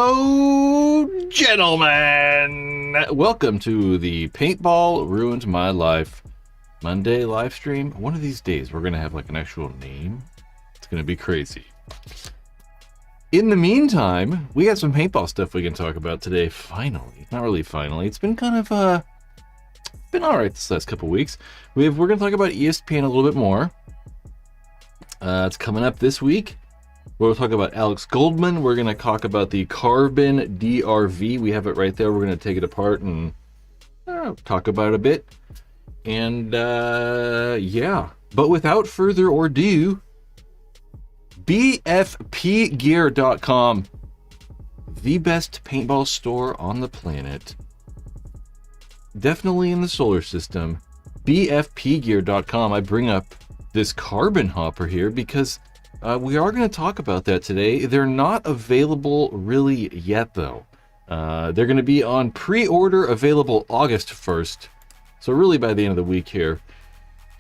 Oh, gentlemen, welcome to the Paintball Ruined My Life Monday live stream. One of these days, we're going to have like an actual name. It's going to be crazy. In the meantime, we got some paintball stuff we can talk about today. Finally, not really finally. It's been kind of been all right this last couple weeks. We're going to talk about ESPN a little bit more. It's coming up this week. We'll talk about Alex Goldman. We're going to talk about the Carbon DRV. We have it right there. We're going to take it apart and talk about it a bit. And yeah. But without further ado, BFPgear.com, the best paintball store on the planet. Definitely in the solar system. BFPgear.com. I bring up this carbon hopper here because we are going to talk about that today. They're not available really yet, though. They're going to be on pre-order, available August 1st. So really by the end of the week here.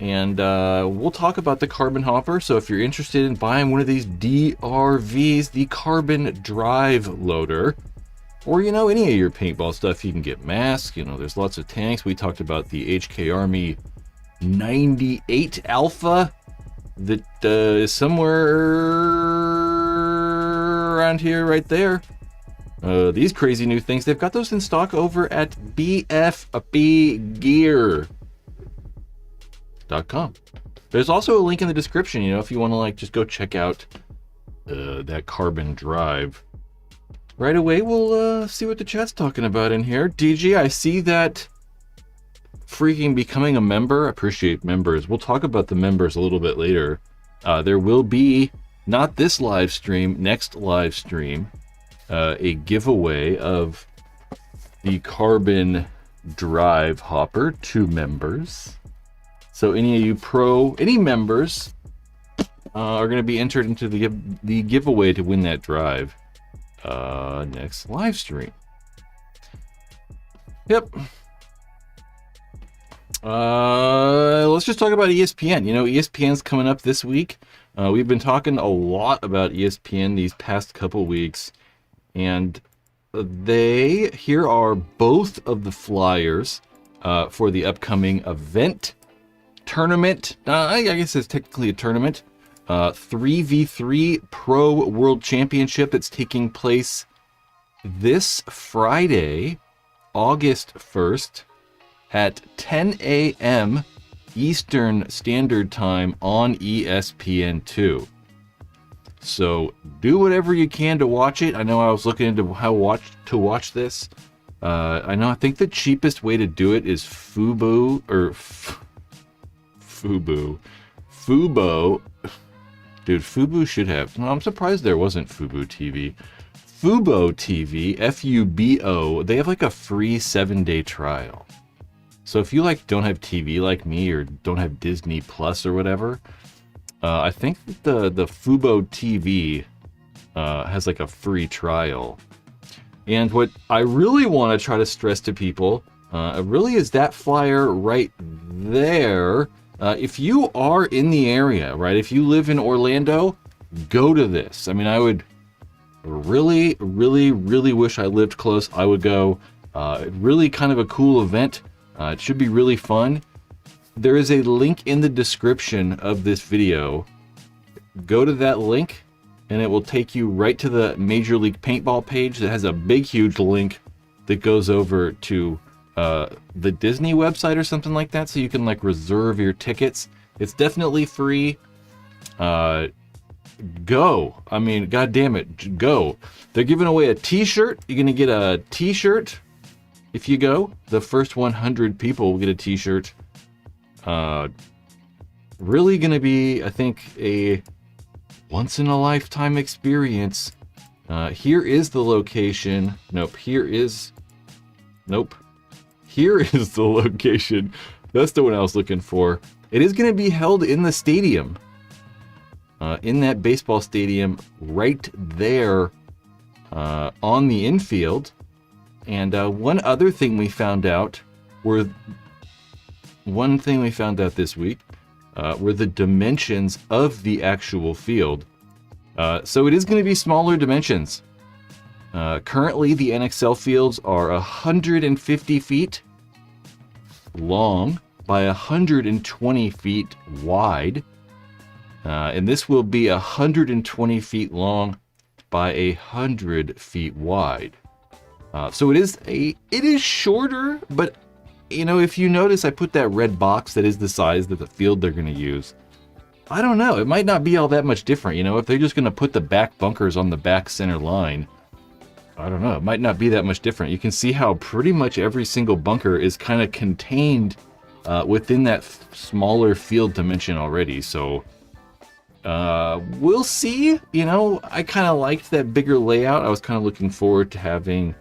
And we'll talk about the carbon hopper. So if you're interested in buying one of these DRVs, the carbon drive loader, or, you know, any of your paintball stuff, you can get masks. You know, there's lots of tanks. We talked about the HK Army 98 Alpha. That is somewhere around here, right there. These crazy new things, they've got those in stock over at bfbgear.com. There's also a link in the description, you know, if you want to like just go check out that carbon drive. Right away, we'll see what the chat's talking about in here. DG, I see that freaking becoming a member. I appreciate members. We'll talk about the members a little bit later. There will be, not this live stream, next live stream, a giveaway of the carbon drive hopper to members. So any of you any members are going to be entered into the giveaway to win that drive next live stream. Yep. Let's just talk about ESPN. You know, ESPN's coming up this week. We've been talking a lot about ESPN these past couple weeks, and here are both of the flyers for the upcoming event tournament. I guess it's technically a tournament. 3v3 Pro World Championship that's taking place this Friday, August 1st. At 10 a.m. Eastern Standard Time on ESPN2. So do whatever you can to watch it. I know I was looking into how to watch this. I think the cheapest way to do it is Fubo. Dude, Fubo should have. No, I'm surprised there wasn't Fubo TV. Fubo TV, Fubo. They have like a free 7-day trial. So if you like don't have TV like me or don't have Disney Plus or whatever, I think that the Fubo TV has like a free trial. And what I really want to try to stress to people really is that flyer right there. If you are in the area, right? If you live in Orlando, go to this. I mean, I would really, really, really wish I lived close. I would go. Really kind of a cool event. It should be really fun. There is a link in the description of this video. Go to that link and it will take you right to the Major League Paintball page that has a big, huge link that goes over to the Disney website or something like that, so you can like reserve your tickets. It's definitely free. Go. I mean, god damn it, go. They're giving away a t-shirt. You're gonna get a t-shirt. If you go, the first 100 people will get a t-shirt. Really going to be, I think, a once-in-a-lifetime experience. Here is the location. Nope, here is the location. That's the one I was looking for. It is going to be held in the stadium. In that baseball stadium right there on the infield. And one thing we found out this week were the dimensions of the actual field. So it is going to be smaller dimensions. Currently, the NXL fields are 150 feet long by 120 feet wide. And this will be 120 feet long by 100 feet wide. So it is shorter, but if you notice, I put that red box that is the size that the field they're going to use. I don't know. It might not be all that much different. If they're just going to put the back bunkers on the back center line, I don't know. It might not be that much different. You can see how pretty much every single bunker is kind of contained within that smaller field dimension already. So we'll see. I kind of liked that bigger layout. I was kind of looking forward to having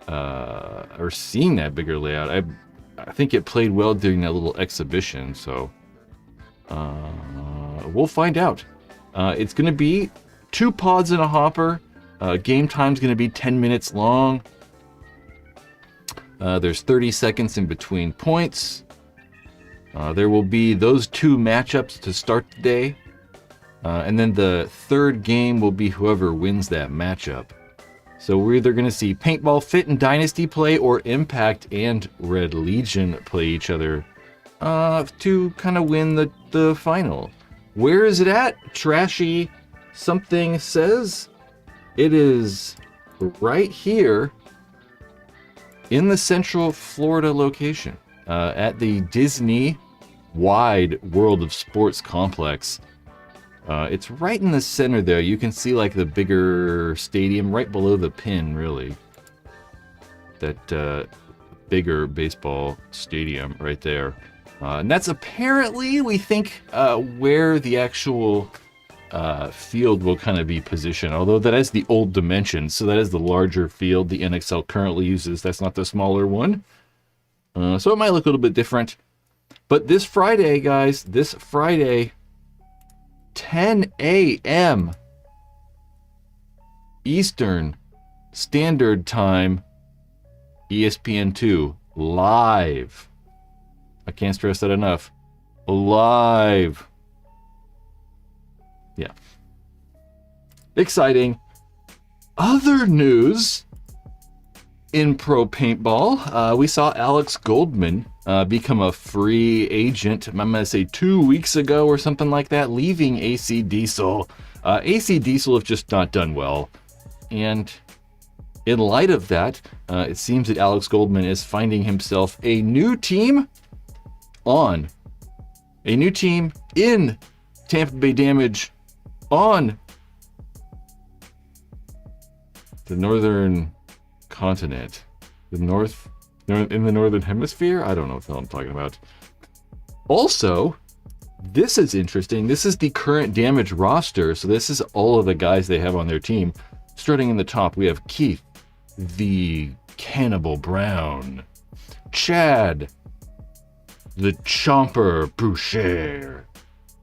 or seeing that bigger layout. I think it played well during that little exhibition. So we'll find out. It's going to be 2 pods in a hopper. Game time's going to be 10 minutes long. There's 30 seconds in between points. There will be those 2 matchups to start the day. And then the third game will be whoever wins that matchup. So we're either going to see Paintball, Fit, and Dynasty play, or Impact and Red Legion play each other to kind of win the final. Where is it at? Trashy something says it is right here in the Central Florida location at the Disney Wide World of Sports Complex. It's right in the center there. You can see like the bigger stadium right below the pin, really. That bigger baseball stadium right there. And that's apparently, we think, where the actual field will kind of be positioned. Although that is the old dimension, so that is the larger field the NXL currently uses. That's not the smaller one. So it might look a little bit different. But this Friday, guys, 10 a.m. Eastern Standard Time, ESPN 2, live. I can't stress that enough. Live. Yeah. Exciting. Other news in pro paintball, we saw Alex Goldman become a free agent, I'm going to say 2 weeks ago or something like that, leaving AC Diesel. AC Diesel have just not done well. And in light of that, it seems that Alex Goldman is finding himself a new team in Tampa Bay Damage on the northern continent. In the northern hemisphere? I don't know what the hell I'm talking about. Also, this is interesting. This is the current Damage roster. So this is all of the guys they have on their team. Starting in the top, we have Keith, the Cannibal Brown, Chad, the Chomper Boucher.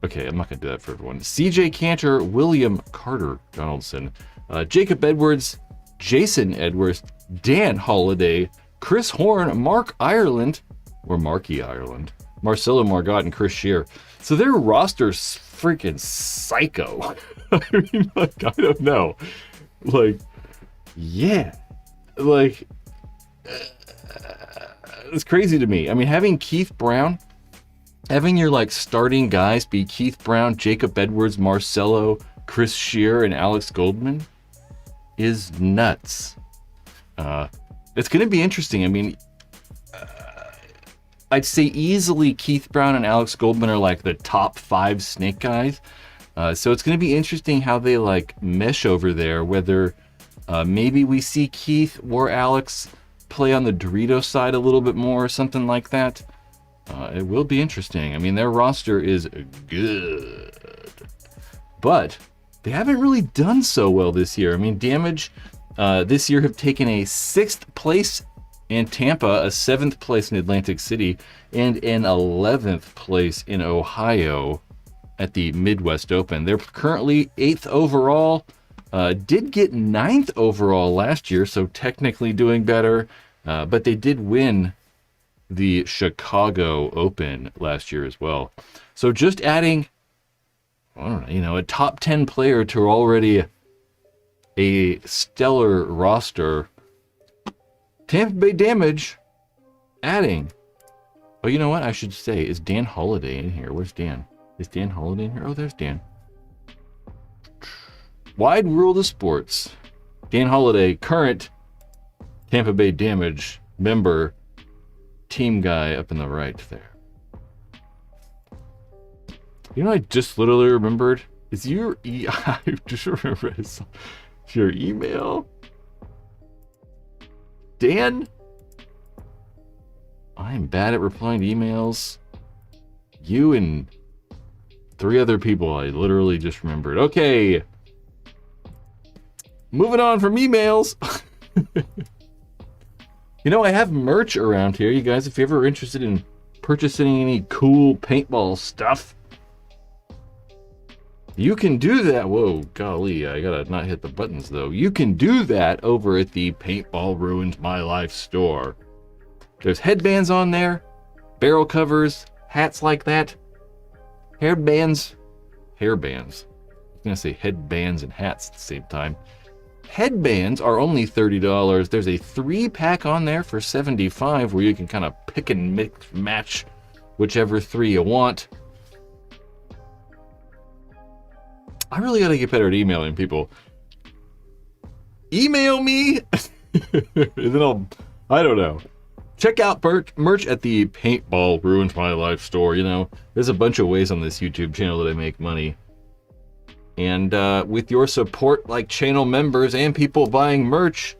Okay, I'm not going to do that for everyone. CJ Cantor, William Carter Donaldson, Jacob Edwards, Jason Edwards, Dan Holiday, Chris Horn, Mark Ireland, or Marky Ireland, Marcelo Margot, and Chris Shear. So their roster's freaking psycho. I mean, like, I don't know. Like, yeah. Like, it's crazy to me. I mean, having Keith Brown, having your, like, starting guys be Keith Brown, Jacob Edwards, Marcelo, Chris Shear, and Alex Goldman is nuts. It's going to be interesting. I mean, I'd say easily Keith Brown and Alex Goldman are like the top 5 snake guys. So it's going to be interesting how they like mesh over there, whether maybe we see Keith or Alex play on the Dorito side a little bit more or something like that. It will be interesting. I mean, their roster is good, but they haven't really done so well this year. I mean, Damage this year have taken a 6th place in Tampa, a 7th place in Atlantic City, and an 11th place in Ohio at the Midwest Open. They're currently 8th overall. Did get 9th overall last year, so technically doing better. But they did win the Chicago Open last year as well. So just adding, I don't know, a top 10 player to already a stellar roster. Tampa Bay Damage adding. Oh, you know what? I should say, is Dan Holiday in here? Where's Dan? Is Dan Holiday in here? Oh, there's Dan. Wide World of Sports. Dan Holiday, current Tampa Bay Damage member, team guy up in the right there. You know, I just literally remembered. Is your I just remembered. Is your email? Dan? I'm bad at replying to emails. You and 3 other people I literally just remembered. Okay. Moving on from emails. You know, I have merch around here, you guys. If you're ever interested in purchasing any cool paintball stuff, you can do that. Whoa, golly, I gotta not hit the buttons though. You can do that over at the Paintball Ruined My Life store. There's headbands on there, barrel covers, hats like that, hairbands. I was gonna say headbands and hats at the same time. Headbands are only $30. There's a 3-pack on there for $75 where you can kind of pick and mix, match whichever 3 you want. I really gotta get better at emailing people. Email me, and then I don't know. Check out merch at the Paintball Ruined My Life store. You know, there's a bunch of ways on this YouTube channel that I make money. And with your support, like channel members and people buying merch,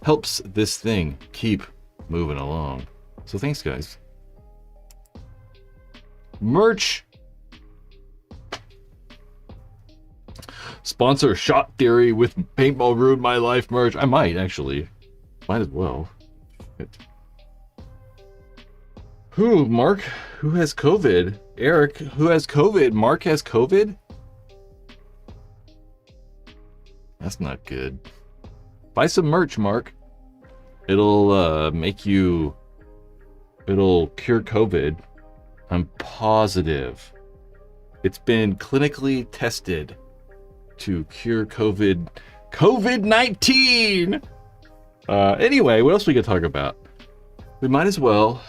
helps this thing keep moving along. So thanks, guys. Merch. Sponsor Shot Theory with Paintball Ruined My Life merch. I might, actually. Might as well. Who, Mark? Who has COVID? Eric, who has COVID? Mark has COVID? That's not good. Buy some merch, Mark. It'll make you... It'll cure COVID. I'm positive. It's been clinically tested to cure COVID-19! Anyway, what else we could talk about? We might as well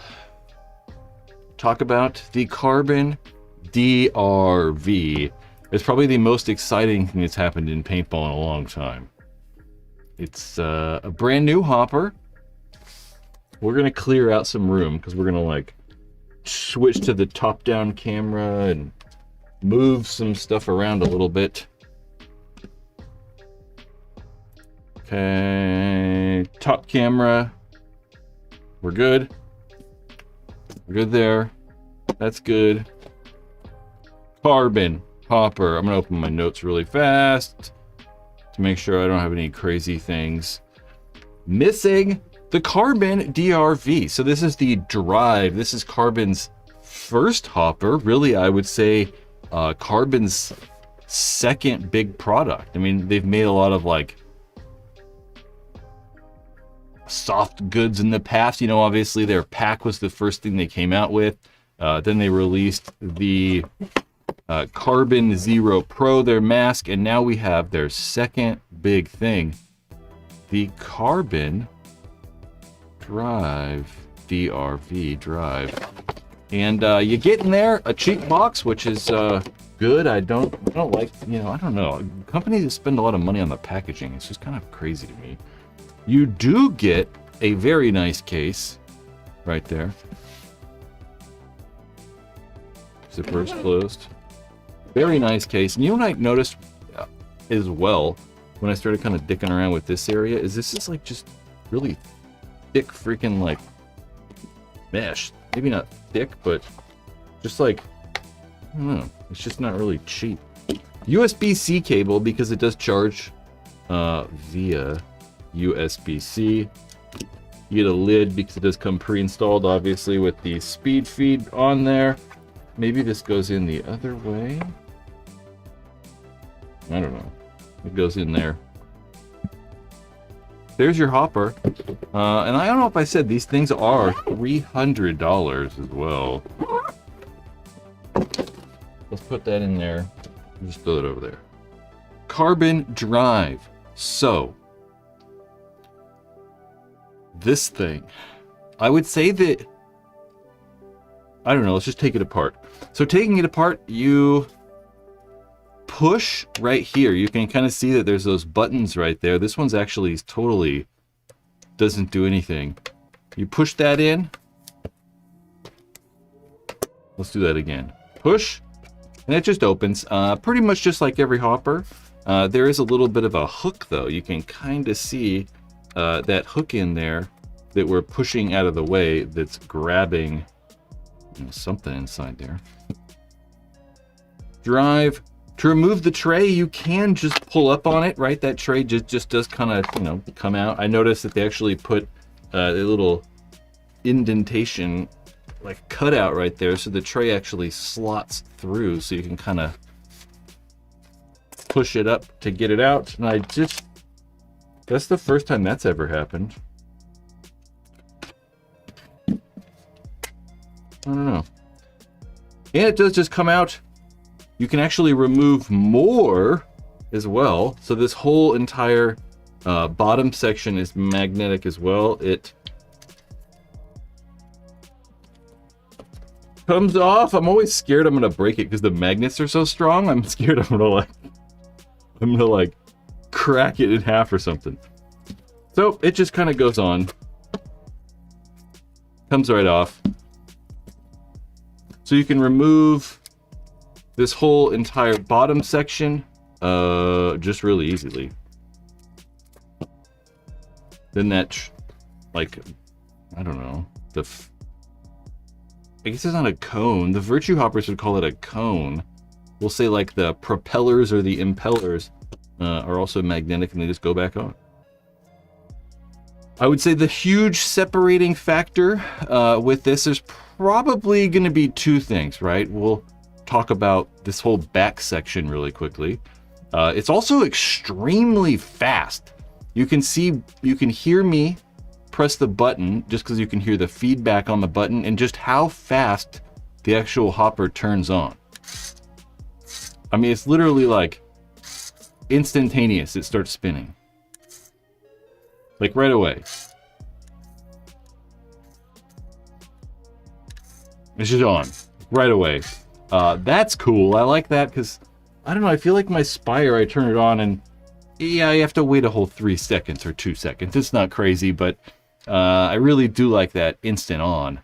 talk about the Carbon DRV. It's probably the most exciting thing that's happened in paintball in a long time. It's a brand new hopper. We're gonna clear out some room because we're gonna like switch to the top-down camera and move some stuff around a little bit. Okay, top camera. We're good. We're good there. That's good. Carbon hopper. I'm gonna open my notes really fast to make sure I don't have any crazy things. Missing the Carbon DRV. So this is the Drive. This is Carbon's first hopper. Really, I would say Carbon's second big product. I mean, they've made a lot of like soft goods in the past. You know, obviously their pack was the first thing they came out with. Then they released the Carbon Zero Pro, their mask, and now we have their second big thing, the Carbon Drive, DRV Drive. And you get in there a cheap box, which is good. I don't like, you know, I don't know. Companies that spend a lot of money on the packaging, it's just kind of crazy to me. You do get a very nice case right there. Zipper is closed. Very nice case. And you know what I noticed as well when I started kind of dicking around with this area is this is like just really thick freaking like mesh. Maybe not thick, but just like, I don't know. It's just not really cheap. USB-C cable because it does charge via USB-C. You get a lid because it does come pre-installed, obviously, with the speed feed on there. Maybe this goes in the other way. I don't know. It goes in there. There's your hopper. And I don't know if I said these things are $300 as well. Let's put that in there. Just throw it over there. Carbon Drive. So, this thing, I would say that, I don't know, let's just take it apart. So taking it apart, you push right here. You can kind of see that there's those buttons right there. This one's actually totally doesn't do anything. You push that in. Let's do that again. Push, and it just opens. Pretty much just like every hopper. There is a little bit of a hook though. You can kind of see that hook in there that we're pushing out of the way that's grabbing something inside there. Drive. To remove the tray, you can just pull up on it, right? That tray just does kind of, come out. I noticed that they actually put a little indentation, like cutout right there, so the tray actually slots through, so you can kind of push it up to get it out. And that's the first time that's ever happened. I don't know. And it does just come out. You can actually remove more as well. So this whole entire bottom section is magnetic as well. It comes off. I'm always scared I'm gonna break it because the magnets are so strong. I'm scared I'm gonna like crack it in half or something. So it just kind of goes on. Comes right off. So you can remove this whole entire bottom section just really easily. Then that, like, I don't know, I guess it's not a cone. The Virtue Hoppers would call it a cone. We'll say like the propellers or the impellers are also magnetic and they just go back on. I would say the huge separating factor with this is probably going to be two things, right? We'll talk about this whole back section really quickly. It's also extremely fast. You can hear me press the button just because you can hear the feedback on the button and just how fast the actual hopper turns on. I mean, it's literally like instantaneous. It starts spinning. Like right away. It's just on right away. That's cool. I like that because, I don't know, I feel like my Spire, I turn it on and yeah, you have to wait a whole 3 seconds or 2 seconds. It's not crazy, but I really do like that instant on.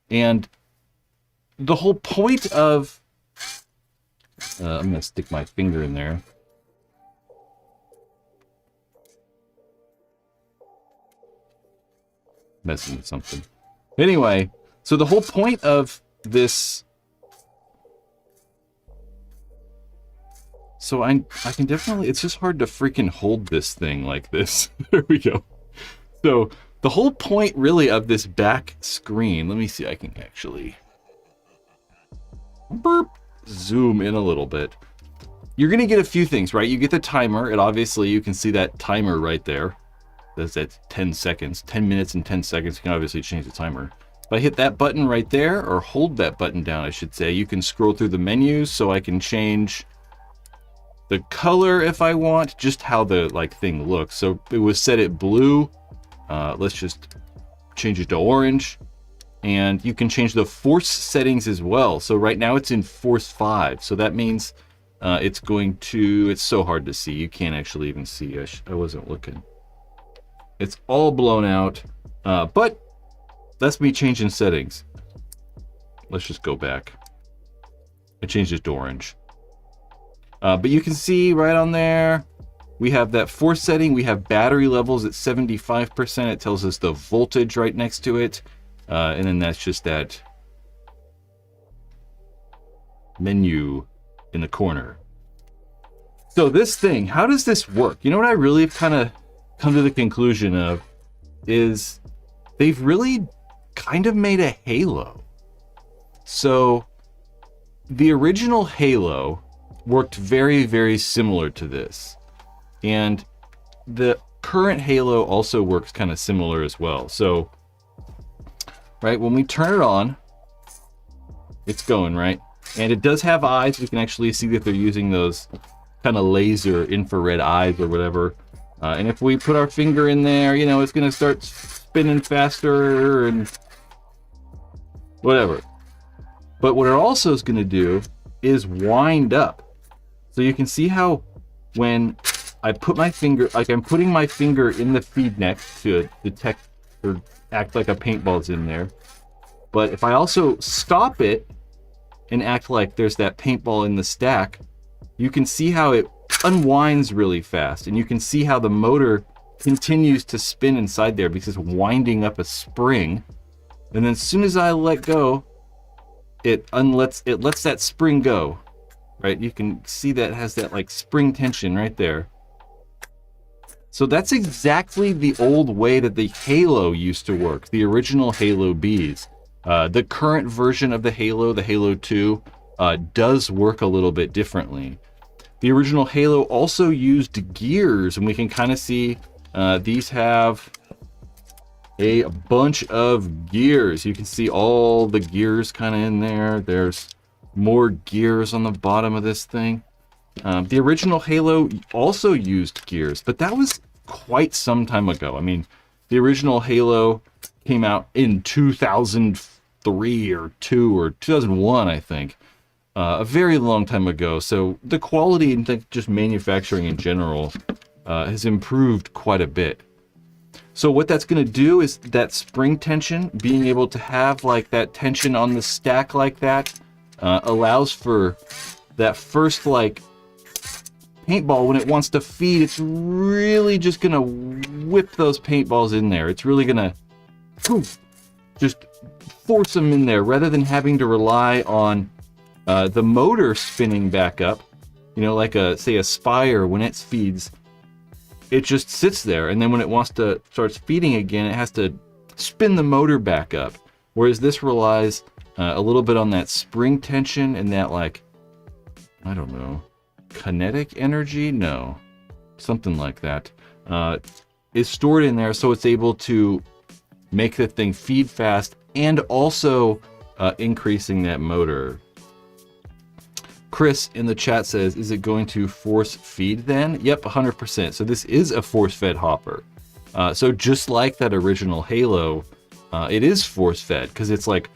And the whole point of... I'm going to stick my finger in there. Messing with something. Anyway, so the whole point of this... So I can definitely, it's just hard to freaking hold this thing like this. There we go. So the whole point really of this back screen, let me see, I can actually zoom in a little bit. You're going to get a few things, right? You get the timer. It obviously, you can see that timer right there. That's at 10 seconds, 10 minutes and 10 seconds. You can obviously change the timer. If I hit that button right there, or hold that button down, I should say, you can scroll through the menus, so I can change the color if I want, just how the thing looks. So it was set at blue. Let's just change it to orange. And you can change the force settings as well. So right now it's in force 5. So that means it's going to, it's so hard to see. You can't actually even see. I wasn't looking. It's all blown out. But that's me changing settings. Let's just go back. I changed it to orange. But you can see right on there, we have that force setting. We have battery levels at 75%. It tells us the voltage right next to it. And then that's just that menu in the corner. So this thing, how does this work? You know what I really kind of come to the conclusion of is they've really kind of made a Halo. So the original Halo worked very, very similar to this. And the current Halo also works kind of similar as well. So, right, when we turn it on, it's going, right? And it does have eyes. You can actually see that they're using those kind of laser infrared eyes or whatever. And if we put our finger in there, you know, it's going to start spinning faster and whatever. But what it also is going to do is wind up. So you can see how when I put my finger, like I'm putting my finger in the feed neck to detect or act like a paintball's in there. But if I also stop it and act like there's that paintball in the stack, you can see how it unwinds really fast. And you can see how the motor continues to spin inside there because it's winding up a spring. And then as soon as I let go, it lets that spring go, right? You can see that it has that like spring tension right there. So that's exactly the old way that the Halo used to work, the original Halo Bs. The current version of the Halo 2, does work a little bit differently. The original Halo also used gears, and we can kind of see these have a bunch of gears. You can see all the gears kind of in there. There's more gears on the bottom of this thing. The original Halo also used gears, but that was quite some time ago. I mean, the original Halo came out in 2003 or 2 or 2001, I think. A very long time ago. So the quality and just manufacturing in general has improved quite a bit. So what that's going to do is that spring tension, being able to have like that tension on the stack like that, allows for that first like paintball when it wants to feed. It's really just going to whip those paintballs in there. It's really going to just force them in there rather than having to rely on the motor spinning back up. You know, like say a Spire, when it feeds, it just sits there, and then when it wants to start feeding again, it has to spin the motor back up. Whereas this relies a little bit on that spring tension and that, like, I don't know, kinetic energy? No, something like that. Is stored in there, so it's able to make the thing feed fast and also increasing that motor. Chris in the chat says, is it going to force feed then? Yep, 100%. So this is a force-fed hopper. So just like that original Halo, it is force-fed because it's like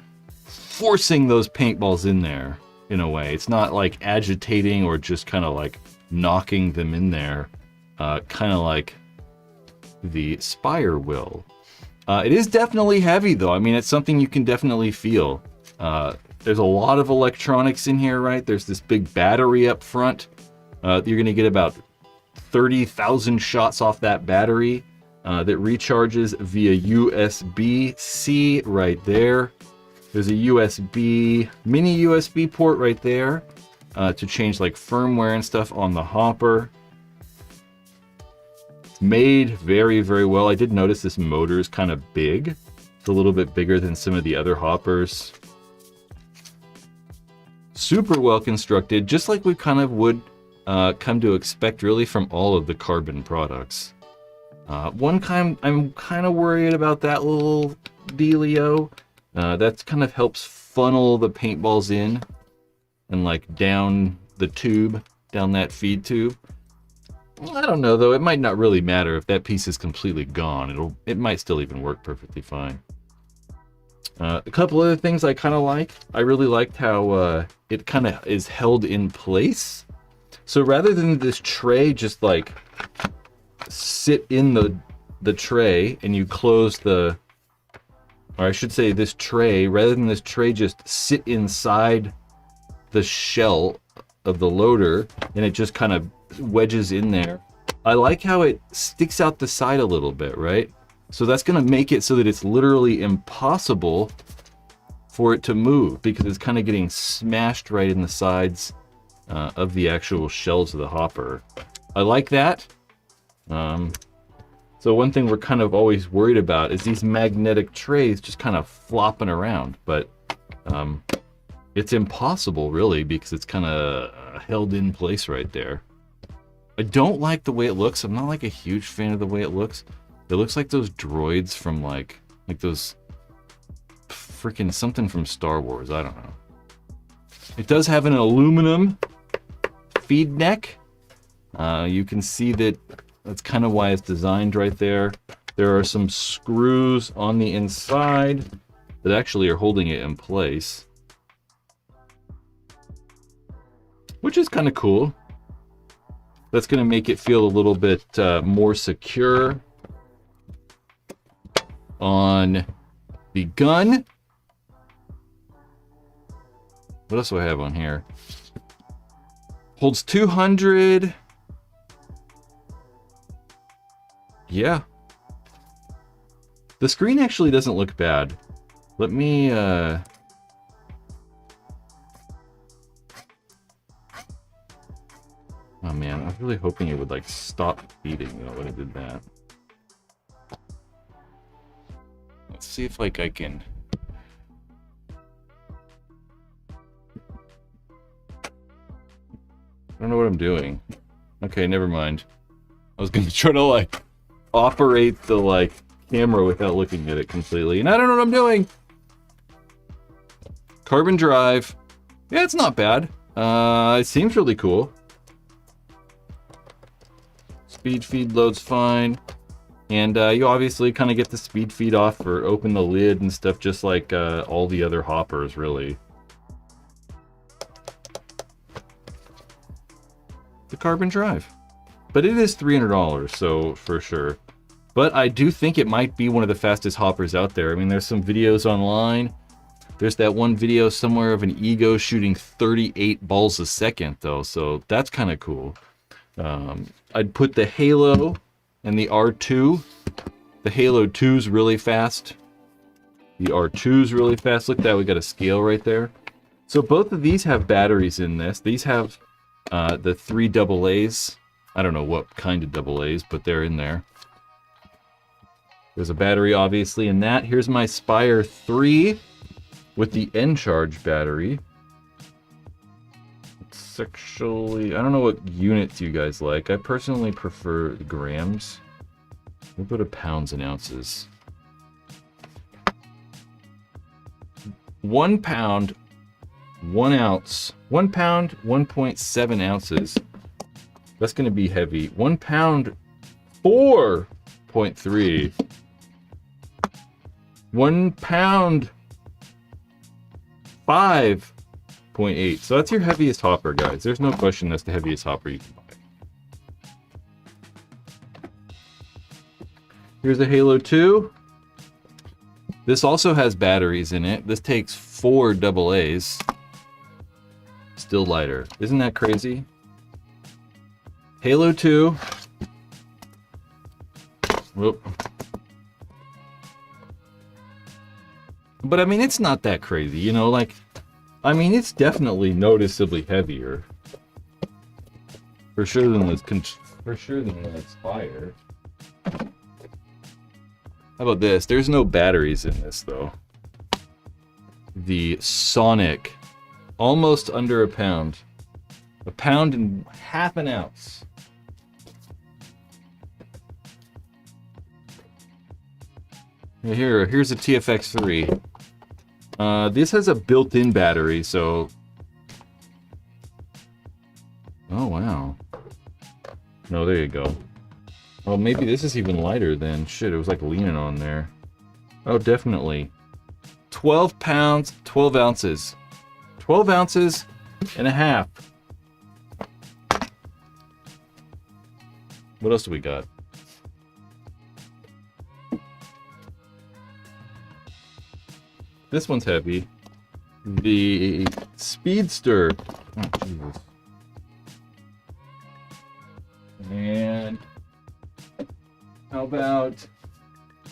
forcing those paintballs in there in a way. It's not like agitating or just kind of like knocking them in there, kind of like the Spire will. It is definitely heavy though. I mean, it's something you can definitely feel. There's a lot of electronics in here, right? There's this big battery up front. You're going to get about 30,000 shots off that battery that recharges via USB-C right there. There's a mini USB port right there to change like firmware and stuff on the hopper. It's made very, very well. I did notice this motor is kind of big. It's a little bit bigger than some of the other hoppers. Super well constructed, just like we kind of would come to expect really from all of the Carbon products. I'm kind of worried about that little dealio. That kind of helps funnel the paintballs in and like down the tube, down that feed tube. I don't know though, it might not really matter if that piece is completely gone. It might still even work perfectly fine. A couple other things I kind of like. I really liked how it kind of is held in place. So rather than this tray just like sit in the tray and you close or I should say this tray, rather than this tray just sit inside the shell of the loader and it just kind of wedges in there. I like how it sticks out the side a little bit, right? So that's going to make it so that it's literally impossible for it to move because it's kind of getting smashed right in the sides of the actual shells of the hopper. I like that. So one thing we're kind of always worried about is these magnetic trays just kind of flopping around, but it's impossible really because it's kind of held in place right there. I don't like the way it looks. I'm not like a huge fan of the way it looks. It looks like those droids from like those freaking something from Star Wars. I don't know. It does have an aluminum feed neck. You can see that That's kind of why it's designed right there. There are some screws on the inside that actually are holding it in place, which is kind of cool. That's going to make it feel a little bit more secure on the gun. What else do I have on here? Holds 200. Yeah. The screen actually doesn't look bad. Let me, oh man, I was really hoping it would like stop feeding when it did that. Let's see if like I can. I don't know what I'm doing. Okay, never mind. I was gonna try to like operate the like camera without looking at it completely, and I don't know what I'm doing. Carbon drive. Yeah, it's not bad. It seems really cool. Speed feed loads fine. And you obviously kind of get the speed feed off or open the lid and stuff, just like all the other hoppers, really. The carbon drive. But it is $300, so for sure. But I do think it might be one of the fastest hoppers out there. I mean, there's some videos online. There's that one video somewhere of an Ego shooting 38 balls a second, though, so that's kind of cool. I'd put the Halo and the R2. The Halo 2's really fast. The R2's really fast. Look at that, we got a scale right there. So both of these have batteries in this. These have the 3 AA's. I don't know what kind of AA's, but they're in there. There's a battery, obviously, in that. Here's my Spire 3 with the N-Charge battery. It's actually, I don't know what units you guys like. I personally prefer grams. We'll go to pounds and ounces. 1 pound, 1 ounce. 1 pound, 1.7 ounces. That's going to be heavy. 1 pound, 4.3. 1 pound, 5.8. So that's your heaviest hopper, guys. There's no question that's the heaviest hopper you can buy. Here's the Halo 2. This also has batteries in it. This takes 4 AA's. Still lighter. Isn't that crazy? Halo 2. Whoop. But I mean, it's not that crazy, you know, like, I mean, it's definitely noticeably heavier. For sure than the Spire. How about this? There's no batteries in this, though. The Sonic. Almost under a pound. 1 pound and half an ounce. Here's a TFX3. This has a built-in battery, so... Oh, wow. No, there you go. Oh, maybe this is even lighter then. Shit, it was like leaning on there. Oh, definitely. 12 pounds, 12 ounces. 12 ounces and a half. What else do we got? This one's heavy. The Speedster. Oh, Jesus. And how about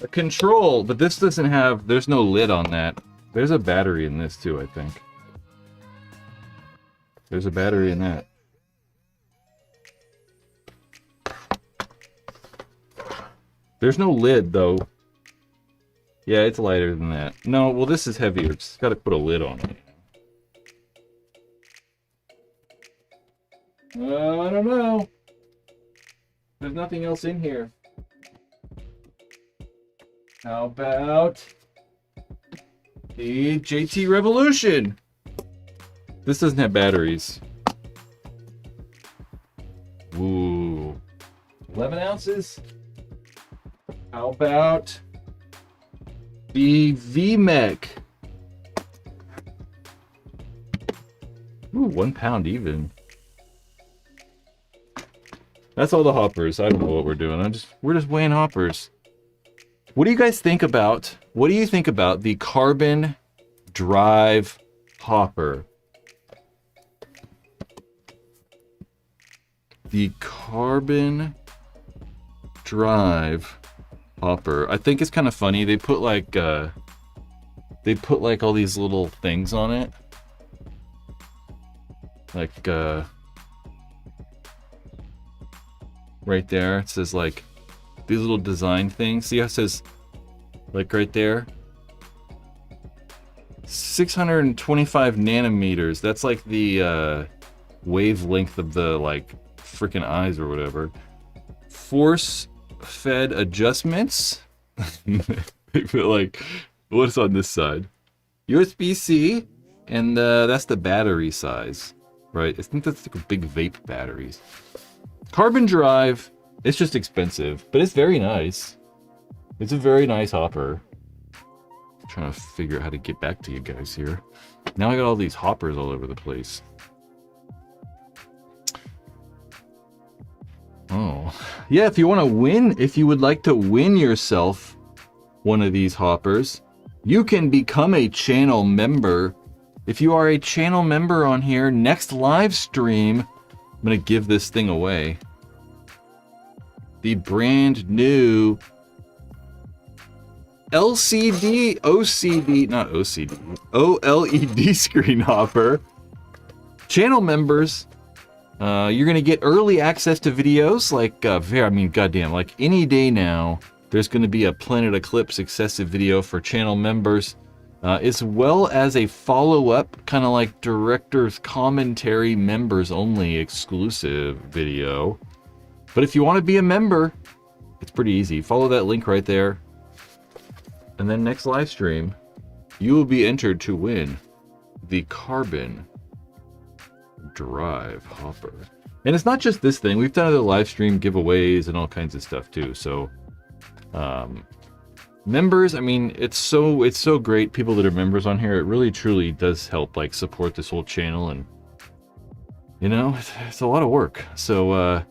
a Control? But this doesn't have, there's no lid on that. There's a battery in this too, I think. There's a battery in that. There's no lid though. Yeah, it's lighter than that. No, well, this is heavier. Just gotta put a lid on it. I don't know. There's nothing else in here. How about the JT Revolution? This doesn't have batteries. Ooh. 11 ounces? How about the VMEC? Ooh, 1 pound even. That's all the hoppers. I don't know what we're doing. We're just weighing hoppers. What do you guys think about? What do you think about the carbon drive hopper? The carbon drive hopper. I think it's kind of funny. They put like all these little things on it. Like right there, it says like these little design things. See how it says like right there? 625 nanometers. That's like the wavelength of the like freaking eyes or whatever. Force fed adjustments. They put like, what's on this side? USB-C, and that's the battery size, right? I think that's like big vape batteries. Carbon drive, it's just expensive, but it's very nice. It's a very nice hopper. I'm trying to figure out how to get back to you guys here. Now I got all these hoppers all over the place. Oh, yeah, if you want to win, if you would like to win yourself one of these hoppers, you can become a channel member. If you are a channel member on here, next live stream, I'm going to give this thing away. The brand new LCD, OCD, not OCD, OLED screen hopper. Channel members, you're going to get early access to videos like, goddamn, like any day now, there's going to be a Planet Eclipse excessive video for channel members, as well as a follow-up, kind of like director's commentary members only exclusive video. But if you want to be a member, it's pretty easy. Follow that link right there. And then next live stream, you will be entered to win the carbon drive hopper. And it's not just this thing. We've done other live stream giveaways and all kinds of stuff too. So members, I mean, it's so great. People that are members on here, it really truly does help like support this whole channel. And you know, it's a lot of work. So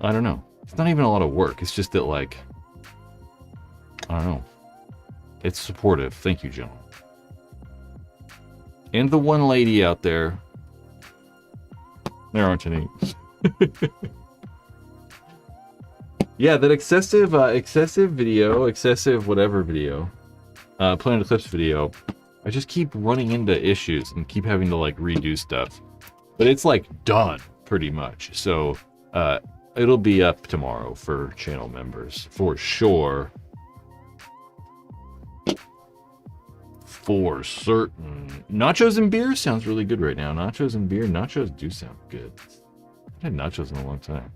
I don't know. It's not even a lot of work. It's just that like, I don't know. It's supportive. Thank you, gentlemen. And the one lady out there. There aren't any. Yeah, that excessive video, excessive whatever video, Planet Eclipse video, I just keep running into issues and keep having to like redo stuff. But it's like done pretty much. So it'll be up tomorrow for channel members for sure. For certain. Nachos and beer sounds really good right now. Nachos and beer. Nachos do sound good. I had nachos in a long time.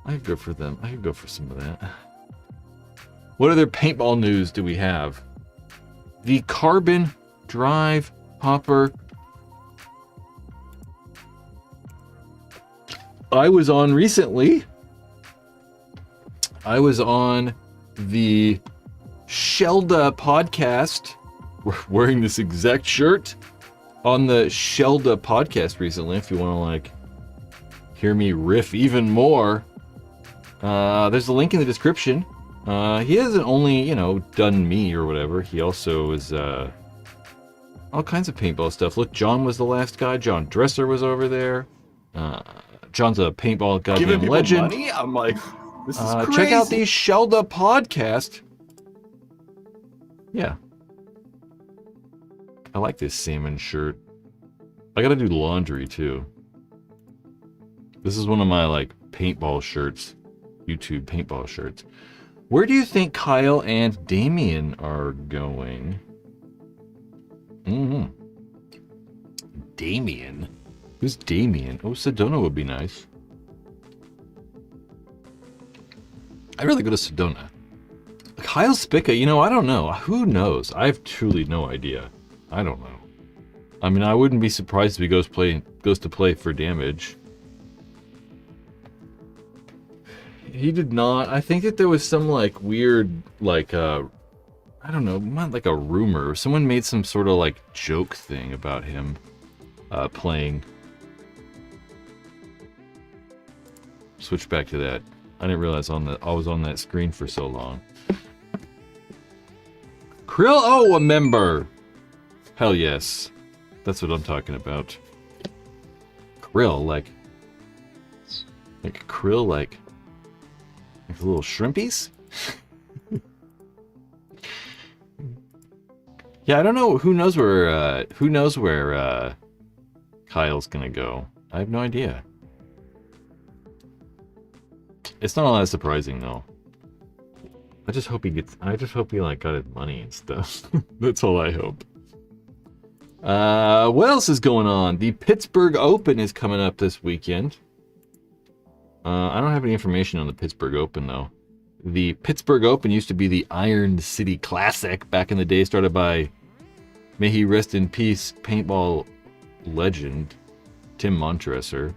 I could go for them. I could go for some of that. What other paintball news do we have? The carbon drive hopper. I was on recently. I was on the Shelda podcast. We're wearing this exact shirt on the Shelda podcast recently. If you want to like hear me riff even more, there's a link in the description. He hasn't only, you know, done me or whatever. He also is all kinds of paintball stuff. Look, John was the last guy. John Dresser was over there. John's a paintball goddamn legend. Money? I'm like, this is crazy. Check out the Shelda podcast. Yeah. I like this salmon shirt. I gotta do laundry too. This is one of my like paintball shirts. YouTube paintball shirts. Where do you think Kyle and Damian are going? Damian? Who's Damian? Oh, Sedona would be nice. I'd really go to Sedona. Kyle Spica, you know, I don't know. Who knows? I have truly no idea. I don't know. I mean, I wouldn't be surprised if he goes to play for Damage. He did not. I think that there was some like weird, like I don't know, not like a rumor. Someone made some sort of like joke thing about him playing. Switch back to that. I didn't realize I was on that screen for so long. Krill, oh, a member. Hell yes, that's what I'm talking about. Krill, like krill, like little shrimpies. Yeah, I don't know. Who knows where Kyle's gonna go? I have no idea. It's not all that surprising though. I just hope he like got his money and stuff. That's all I hope. What else is going on? The Pittsburgh Open is coming up this weekend. I don't have any information on the Pittsburgh Open though. The Pittsburgh Open used to be the Iron City Classic back in the day, started by, may he rest in peace, paintball legend Tim Montresor.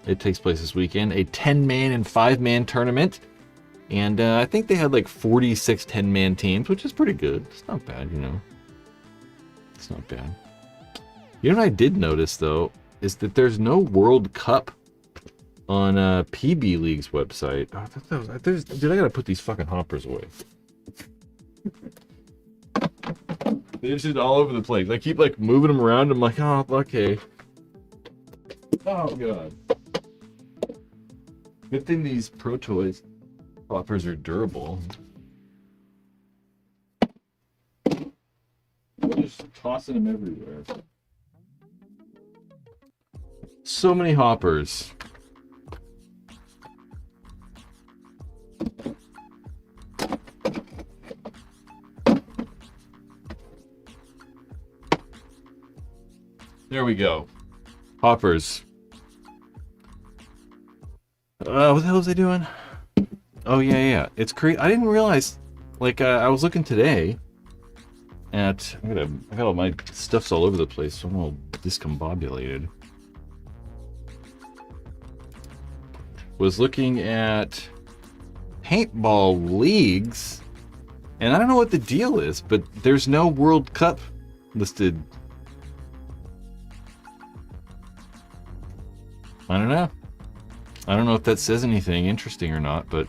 It takes place this weekend, a 10-man and 5-man tournament. And I think they had like 46 10-man teams, which is pretty good. It's not bad, you know. It's not bad. You know what I did notice, though, is that there's no World Cup on PB League's website. Oh, I thought that was, dude, I gotta put these fucking hoppers away. They're just all over the place. I keep like moving them around. I'm like, oh, okay. Oh, God. Good thing these Pro Toys hoppers are durable. Just tossing them everywhere. So many hoppers. There we go. Hoppers. What the hell was I doing? Oh, yeah. It's crazy. I didn't realize, like, I was looking today at, I got all my stuff's all over the place, so I'm all discombobulated. Was looking at paintball leagues, and I don't know what the deal is, but there's no World Cup listed. I don't know. I don't know if that says anything interesting or not, but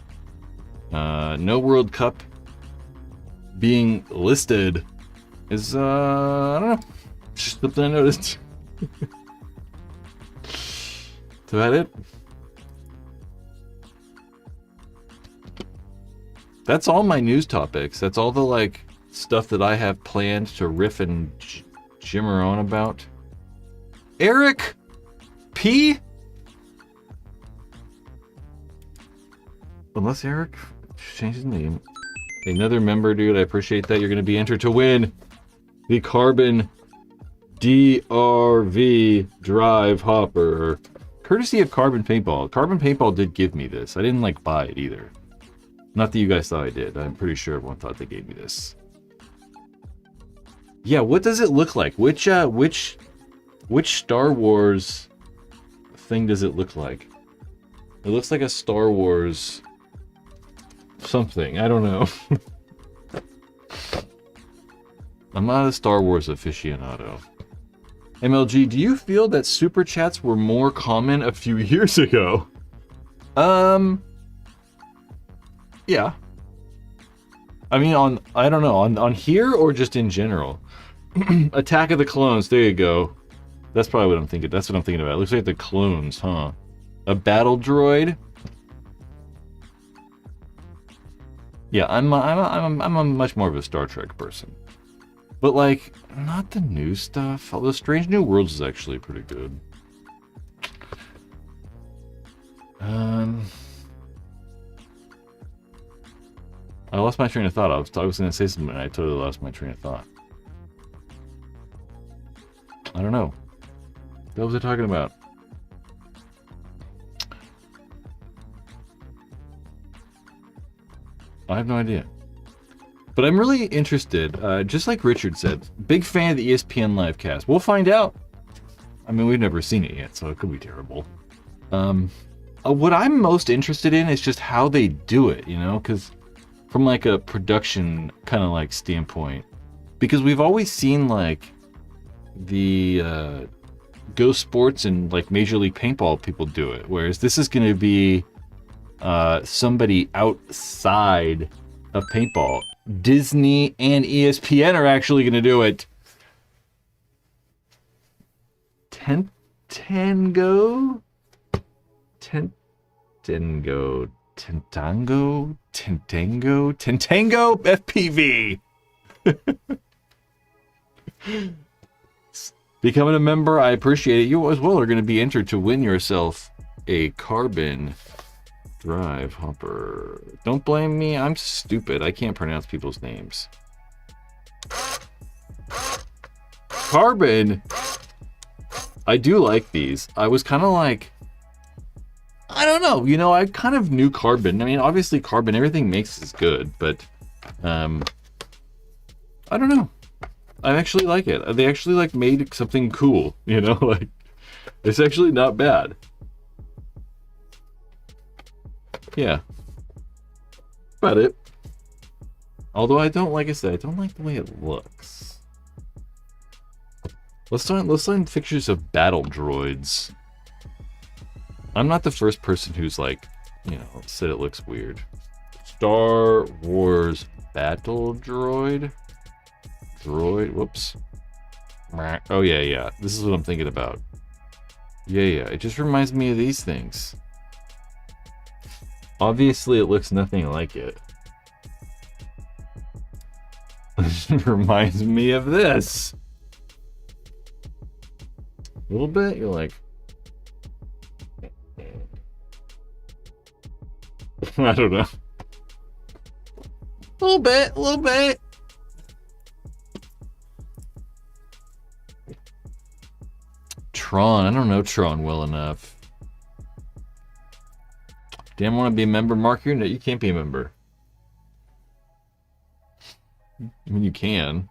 no World Cup being listed is, I don't know, just something I noticed. That's about it. That's all my news topics. That's all the, like, stuff that I have planned to riff and jimmer on about. Eric P? Unless Eric changed his name. Another member, dude. I appreciate that. You're going to be entered to win the Carbon DRV Drive Hopper. Courtesy of Carbon Paintball. Carbon Paintball did give me this. I didn't, like, buy it either. Not that you guys thought I did. I'm pretty sure everyone thought they gave me this. Yeah, what does it look like? Which Star Wars thing does it look like? It looks like a Star Wars something. I don't know. I'm not a Star Wars aficionado. MLG, do you feel that super chats were more common a few years ago? Yeah. I mean, I don't know, on here or just in general? Attack of the Clones, there you go. That's probably what I'm thinking. That's what I'm thinking about. It looks like the clones, huh? A battle droid? Yeah, I'm a much more of a Star Trek person. But, like, not the new stuff. Although Strange New Worlds is actually pretty good. I lost my train of thought. I was going to say something and I totally lost my train of thought. I don't know. What was I talking about? I have no idea. But I'm really interested, just like Richard said, big fan of the ESPN livecast. We'll find out. I mean, we've never seen it yet, so it could be terrible. What I'm most interested in is just how they do it, you know, because from like a production kind of like standpoint, because we've always seen like the Go Sports and like Major League Paintball people do it, whereas this is going to be somebody outside of paintball. Disney and ESPN are actually going to do it. Tentango, Tentango FPV. Becoming a member, I appreciate it. You as well are going to be entered to win yourself a carbon drive hopper. Don't blame me, I'm stupid. I can't pronounce people's names. Carbon. I do like these. I was kind of like, I don't know, you know, I kind of knew Carbon. I mean, obviously Carbon, everything makes is good, but I don't know. I actually like it. They actually like made something cool, you know, like it's actually not bad. Yeah. About it. Although I don't, like I said, I don't like the way it looks. Let's find pictures of battle droids. I'm not the first person who's like, you know, said it looks weird. Star Wars battle droid? Whoops. Oh yeah. This is what I'm thinking about. Yeah. It just reminds me of these things. Obviously, it looks nothing like it. It reminds me of this. A little bit, you're like... I don't know. A little bit. Tron, I don't know Tron well enough. Damn, want to be a member, Mark? You can't be a member. I mean, you can.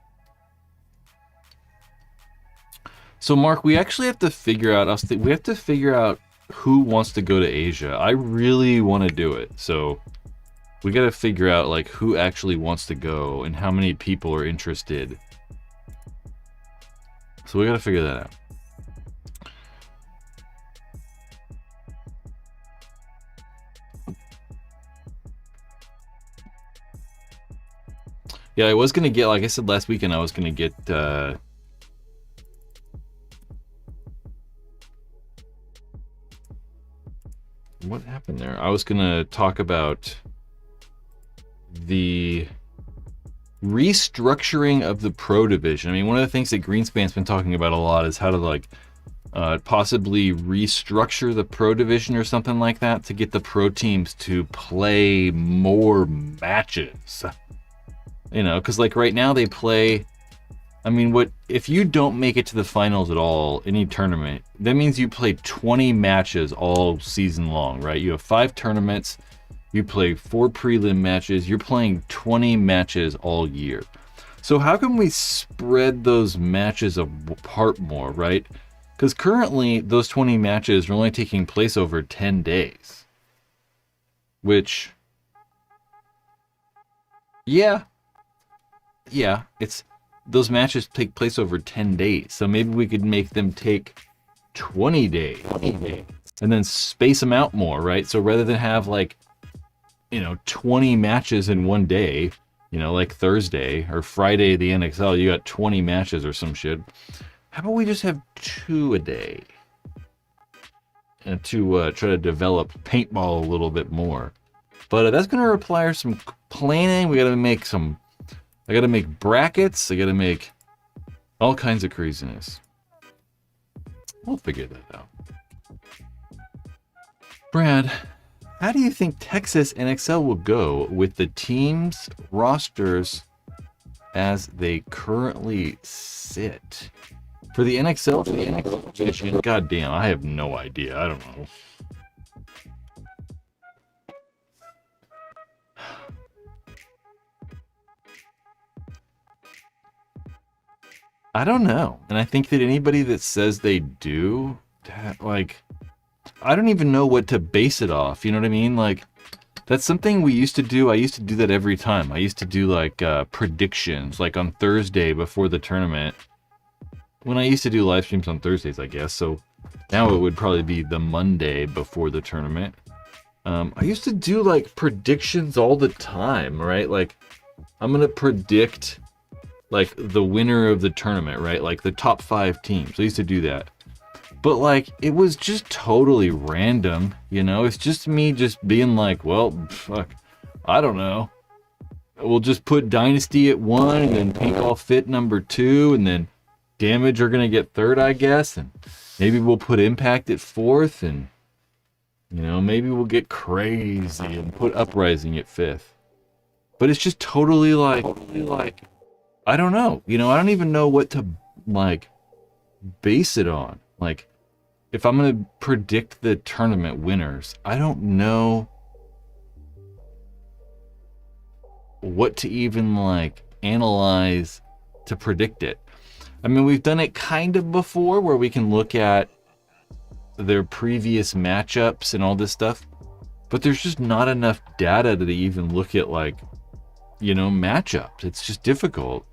So, Mark, we actually have to figure out. We have to figure out who wants to go to Asia. I really want to do it. So, we got to figure out like who actually wants to go and how many people are interested. So we got to figure that out. Yeah, I was gonna get, like I said last weekend, I was gonna get what happened there? I was gonna talk about the restructuring of the pro division. I mean, one of the things that Greenspan's been talking about a lot is how to like possibly restructure the pro division or something like that to get the pro teams to play more matches. You know, because like right now they play, I mean, what if you don't make it to the finals at all, any tournament, that means you play 20 matches all season long, right? You have 5 tournaments, you play 4 prelim matches, you're playing 20 matches all year. So how can we spread those matches apart more, right? Because currently those 20 matches are only taking place over 10 days. Which, yeah, it's those matches take place over 10 days. So maybe we could make them take 20 days and then space them out more, right? So rather than have like, you know, 20 matches in one day, you know, like Thursday or Friday, the NXL, you got 20 matches or some shit. How about we just have 2 a day? And to try to develop paintball a little bit more. But that's going to require some planning. We got to make some... I gotta make brackets, I gotta make all kinds of craziness. We'll figure that out. Brad, how do you think Texas NXL will go with the teams' rosters as they currently sit? For the NXL, division, goddamn, I have no idea. I don't know. I don't know. And I think that anybody that says they do, like, I don't even know what to base it off. You know what I mean? Like, that's something we used to do. I used to do that every time. I used to do like predictions, like on Thursday before the tournament. When I used to do live streams on Thursdays, I guess. So now it would probably be the Monday before the tournament. I used to do like predictions all the time, right? Like, I'm gonna predict like the winner of the tournament, right? Like the top 5 teams. I used to do that. But like, it was just totally random, you know? It's just me just being like, well, fuck, I don't know. We'll just put Dynasty at 1 and then Paintball Fit number 2 and then Damage are gonna get 3rd, I guess. And maybe we'll put Impact at 4th and, you know, maybe we'll get crazy and put Uprising at 5th. But it's just totally like, I don't know. You know, I don't even know what to, like, base it on. Like, if I'm going to predict the tournament winners, I don't know what to even, like, analyze to predict it. I mean, we've done it kind of before where we can look at their previous matchups and all this stuff, but there's just not enough data to even look at, like, you know, matchups. It's just difficult.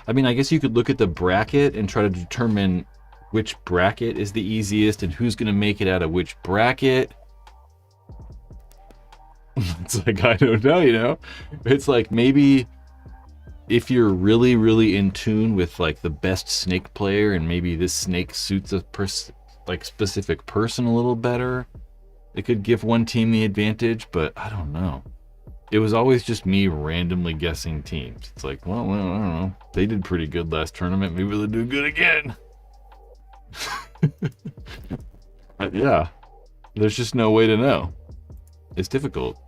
I mean, I guess you could look at the bracket and try to determine which bracket is the easiest and who's going to make it out of which bracket. It's like, I don't know, you know? It's like, maybe if you're really, really in tune with like the best snake player and maybe this snake suits a specific person a little better, it could give one team the advantage, but I don't know. It was always just me randomly guessing teams. It's like, well, I don't know. They did pretty good last tournament. Maybe they'll do good again. Yeah. There's just no way to know. It's difficult.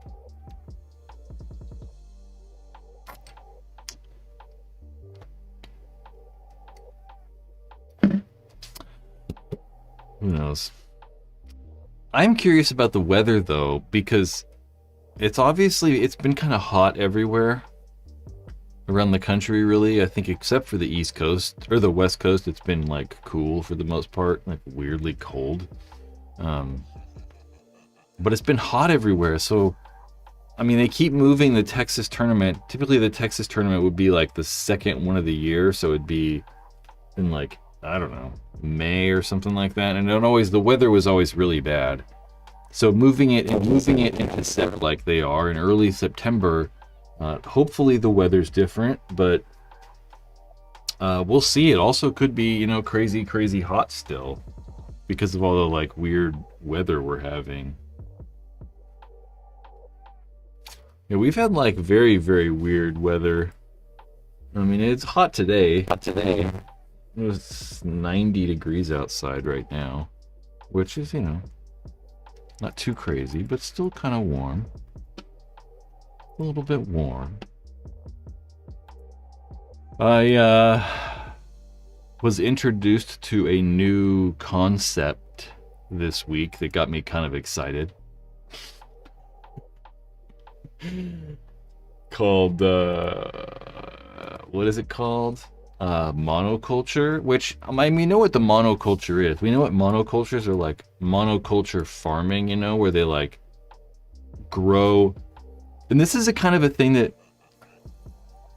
Who knows? I'm curious about the weather, though, because it's been kind of hot everywhere around the country, really. I think except for the East Coast or the West Coast, it's been like cool for the most part, like weirdly cold. But it's been hot everywhere. So, I mean, they keep moving the Texas tournament. Typically, the Texas tournament would be like the second one of the year. So it'd be in like, I don't know, May or something like that. And the weather was always really bad. So moving it into September like they are in early September, hopefully the weather's different, but we'll see. It also could be, you know, crazy, crazy hot still because of all the like weird weather we're having. Yeah, we've had like very, very weird weather. I mean, it's hot today. It was 90 degrees outside right now, which is, you know, not too crazy, but still kind of warm. A little bit warm. I was introduced to a new concept this week that got me kind of excited. Called, what is it called? Monoculture, which, I mean, we know what the monoculture is. We know what monocultures are like. Monoculture farming, you know, where they like grow. And this is a kind of a thing that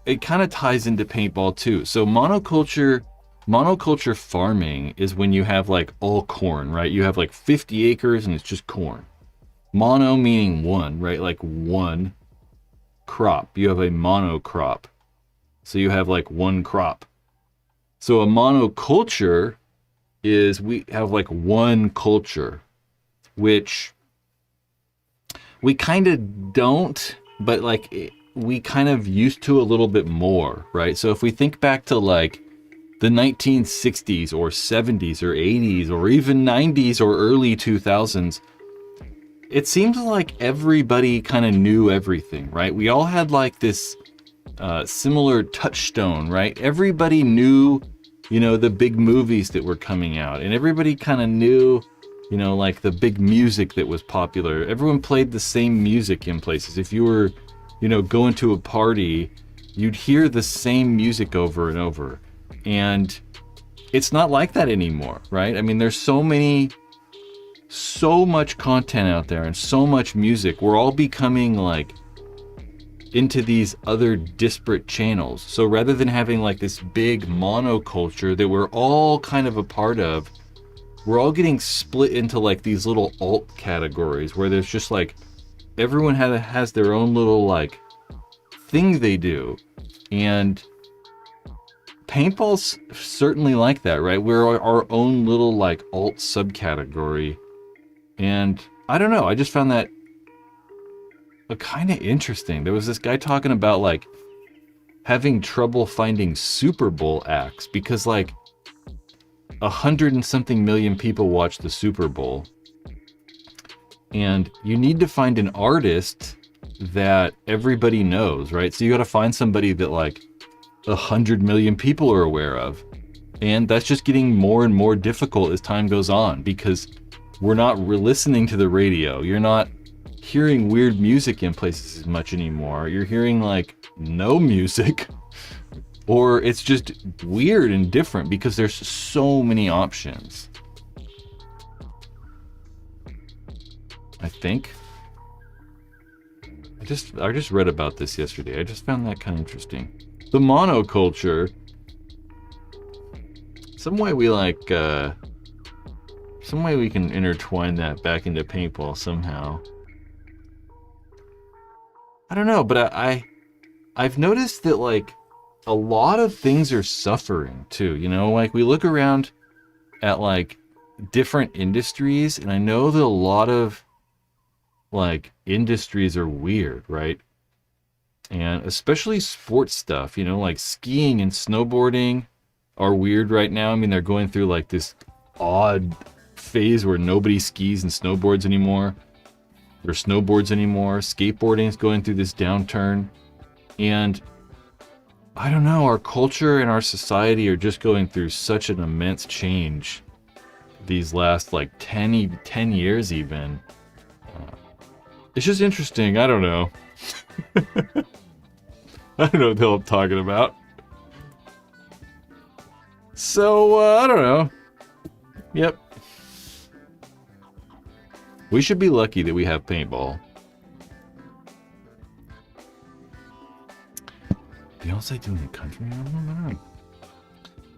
it kind of ties into paintball too. So monoculture farming is when you have like all corn, right? You have like 50 acres and it's just corn. Mono meaning one, right? Like one crop. You have a monocrop. So you have like one crop. So a monoculture is we have like one culture, which we kind of don't, but like we kind of used to a little bit more, right? So if we think back to like the 1960s or 70s or 80s or even 90s or early 2000s, it seems like everybody kind of knew everything, right? We all had like this similar touchstone, right? Everybody knew, you know, the big movies that were coming out, and everybody kind of knew, you know, like the big music that was popular. Everyone played the same music in places. If you were, you know, going to a party, you'd hear the same music over and over. And it's not like that anymore, right? I mean, there's so many so much content out there and so much music. We're all becoming like into these other disparate channels. So rather than having like this big monoculture that we're all kind of a part of, we're all getting split into like these little alt categories where there's just like everyone has their own little like thing they do. And paintball's certainly like that, right? We're our own little like alt subcategory. And I don't know, I just found that kind of interesting. There was this guy talking about like having trouble finding Super Bowl acts because like 100 and something million people watch the Super Bowl. And you need to find an artist that everybody knows, right? So you got to find somebody that like 100 million people are aware of. And that's just getting more and more difficult as time goes on because we're not listening to the radio. You're not hearing weird music in places as much anymore. You're hearing like no music, or it's just weird and different because there's so many options. I think I just read about this yesterday. I just found that kind of interesting. The monoculture. Some way we can intertwine that back into paintball somehow. I don't know, but I've noticed that like a lot of things are suffering too, you know, like we look around at like different industries and I know that a lot of like industries are weird, right? And especially sports stuff, you know, like skiing and snowboarding are weird right now. I mean, they're going through like this odd phase where nobody skis and snowboards anymore. Or snowboards anymore. Skateboarding is going through this downturn. And I don't know, our culture and our society are just going through such an immense change these last like 10 years even. It's just interesting. I don't know. I don't know what the hell I'm talking about. So, I don't know. Yep. We should be lucky that we have paintball. Beyonce doing the country album?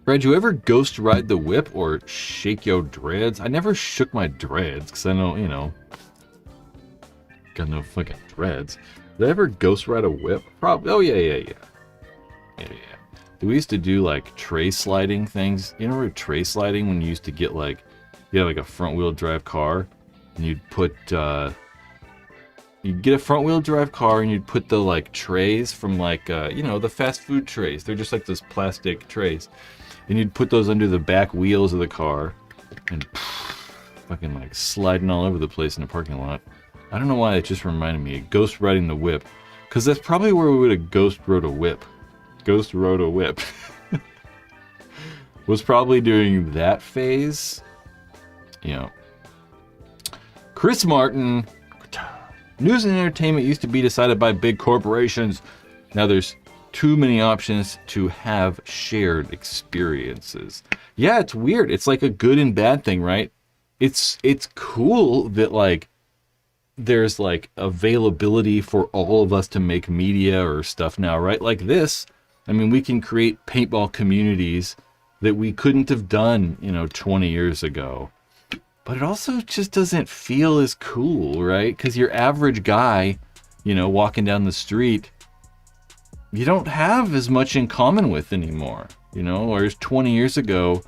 Brad, you ever ghost ride the whip or shake your dreads? I never shook my dreads because I know, you know, got no fucking dreads. Did I ever ghost ride a whip? Probably. Oh, yeah. We used to do like tray sliding things. You know, tray sliding when you used to get like, you had like a front wheel drive car. And you'd put, you'd get a front wheel drive car and you'd put the like trays from like, you know, the fast food trays. They're just like those plastic trays. And you'd put those under the back wheels of the car and fucking like sliding all over the place in the parking lot. I don't know why it just reminded me of ghost riding the whip. Because that's probably where we would have ghost rode a whip. Ghost rode a whip. Was probably during that phase. You know. Chris Martin, news and entertainment used to be decided by big corporations. Now there's too many options to have shared experiences. Yeah, it's weird. It's like a good and bad thing, right? It's cool that like there's like availability for all of us to make media or stuff now, right? Like this, I mean, we can create paintball communities that we couldn't have done, you know, 20 years ago. But it also just doesn't feel as cool, right? Because your average guy, you know, walking down the street, you don't have as much in common with anymore. You know, whereas 20 years ago,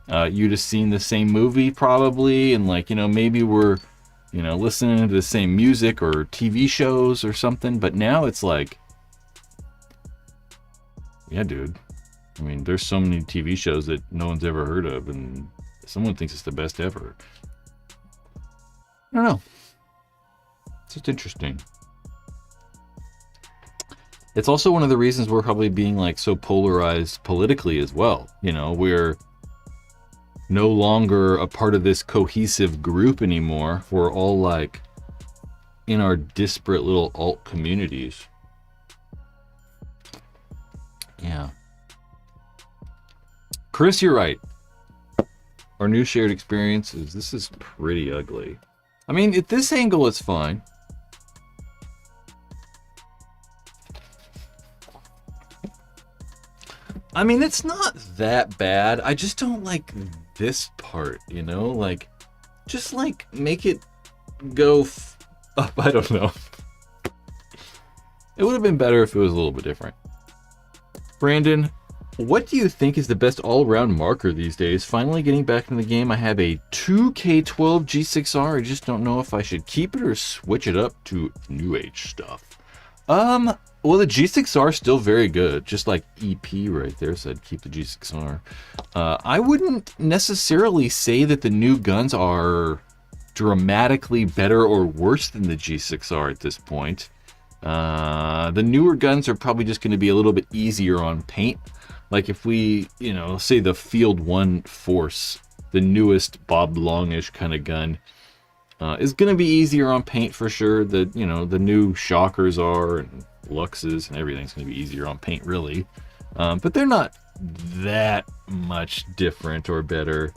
you'd have seen the same movie probably. And like, you know, maybe we're, you know, listening to the same music or TV shows or something. But now it's like, yeah, dude. I mean, there's so many TV shows that no one's ever heard of. And someone thinks it's the best ever. I don't know. It's just interesting. It's also one of the reasons we're probably being like so polarized politically as well. You know, we're no longer a part of this cohesive group anymore. We're all like in our disparate little alt communities. Yeah. Chris, you're right. Our new shared experiences. This is pretty ugly. I mean, at this angle, it's fine. I mean, it's not that bad. I just don't like this part, you know? Like, just like make it go up. I don't know. It would have been better if it was a little bit different. Brandon, what do you think is the best all-around marker these days? Finally getting back in the game. I have a 2K12 G6R. I just don't know if I should keep it or switch it up to new age stuff. Well, the G6R is still very good. Just like EP right there said, keep the G6R. I wouldn't necessarily say that the new guns are dramatically better or worse than the G6R at this point. The newer guns are probably just going to be a little bit easier on paint. Like if we, say the Field 1 Force, the newest Bob Longish kind of gun, is going to be easier on paint for sure. The new Shockers are, and Luxes and everything's going to be easier on paint, really. But they're not that much different or better.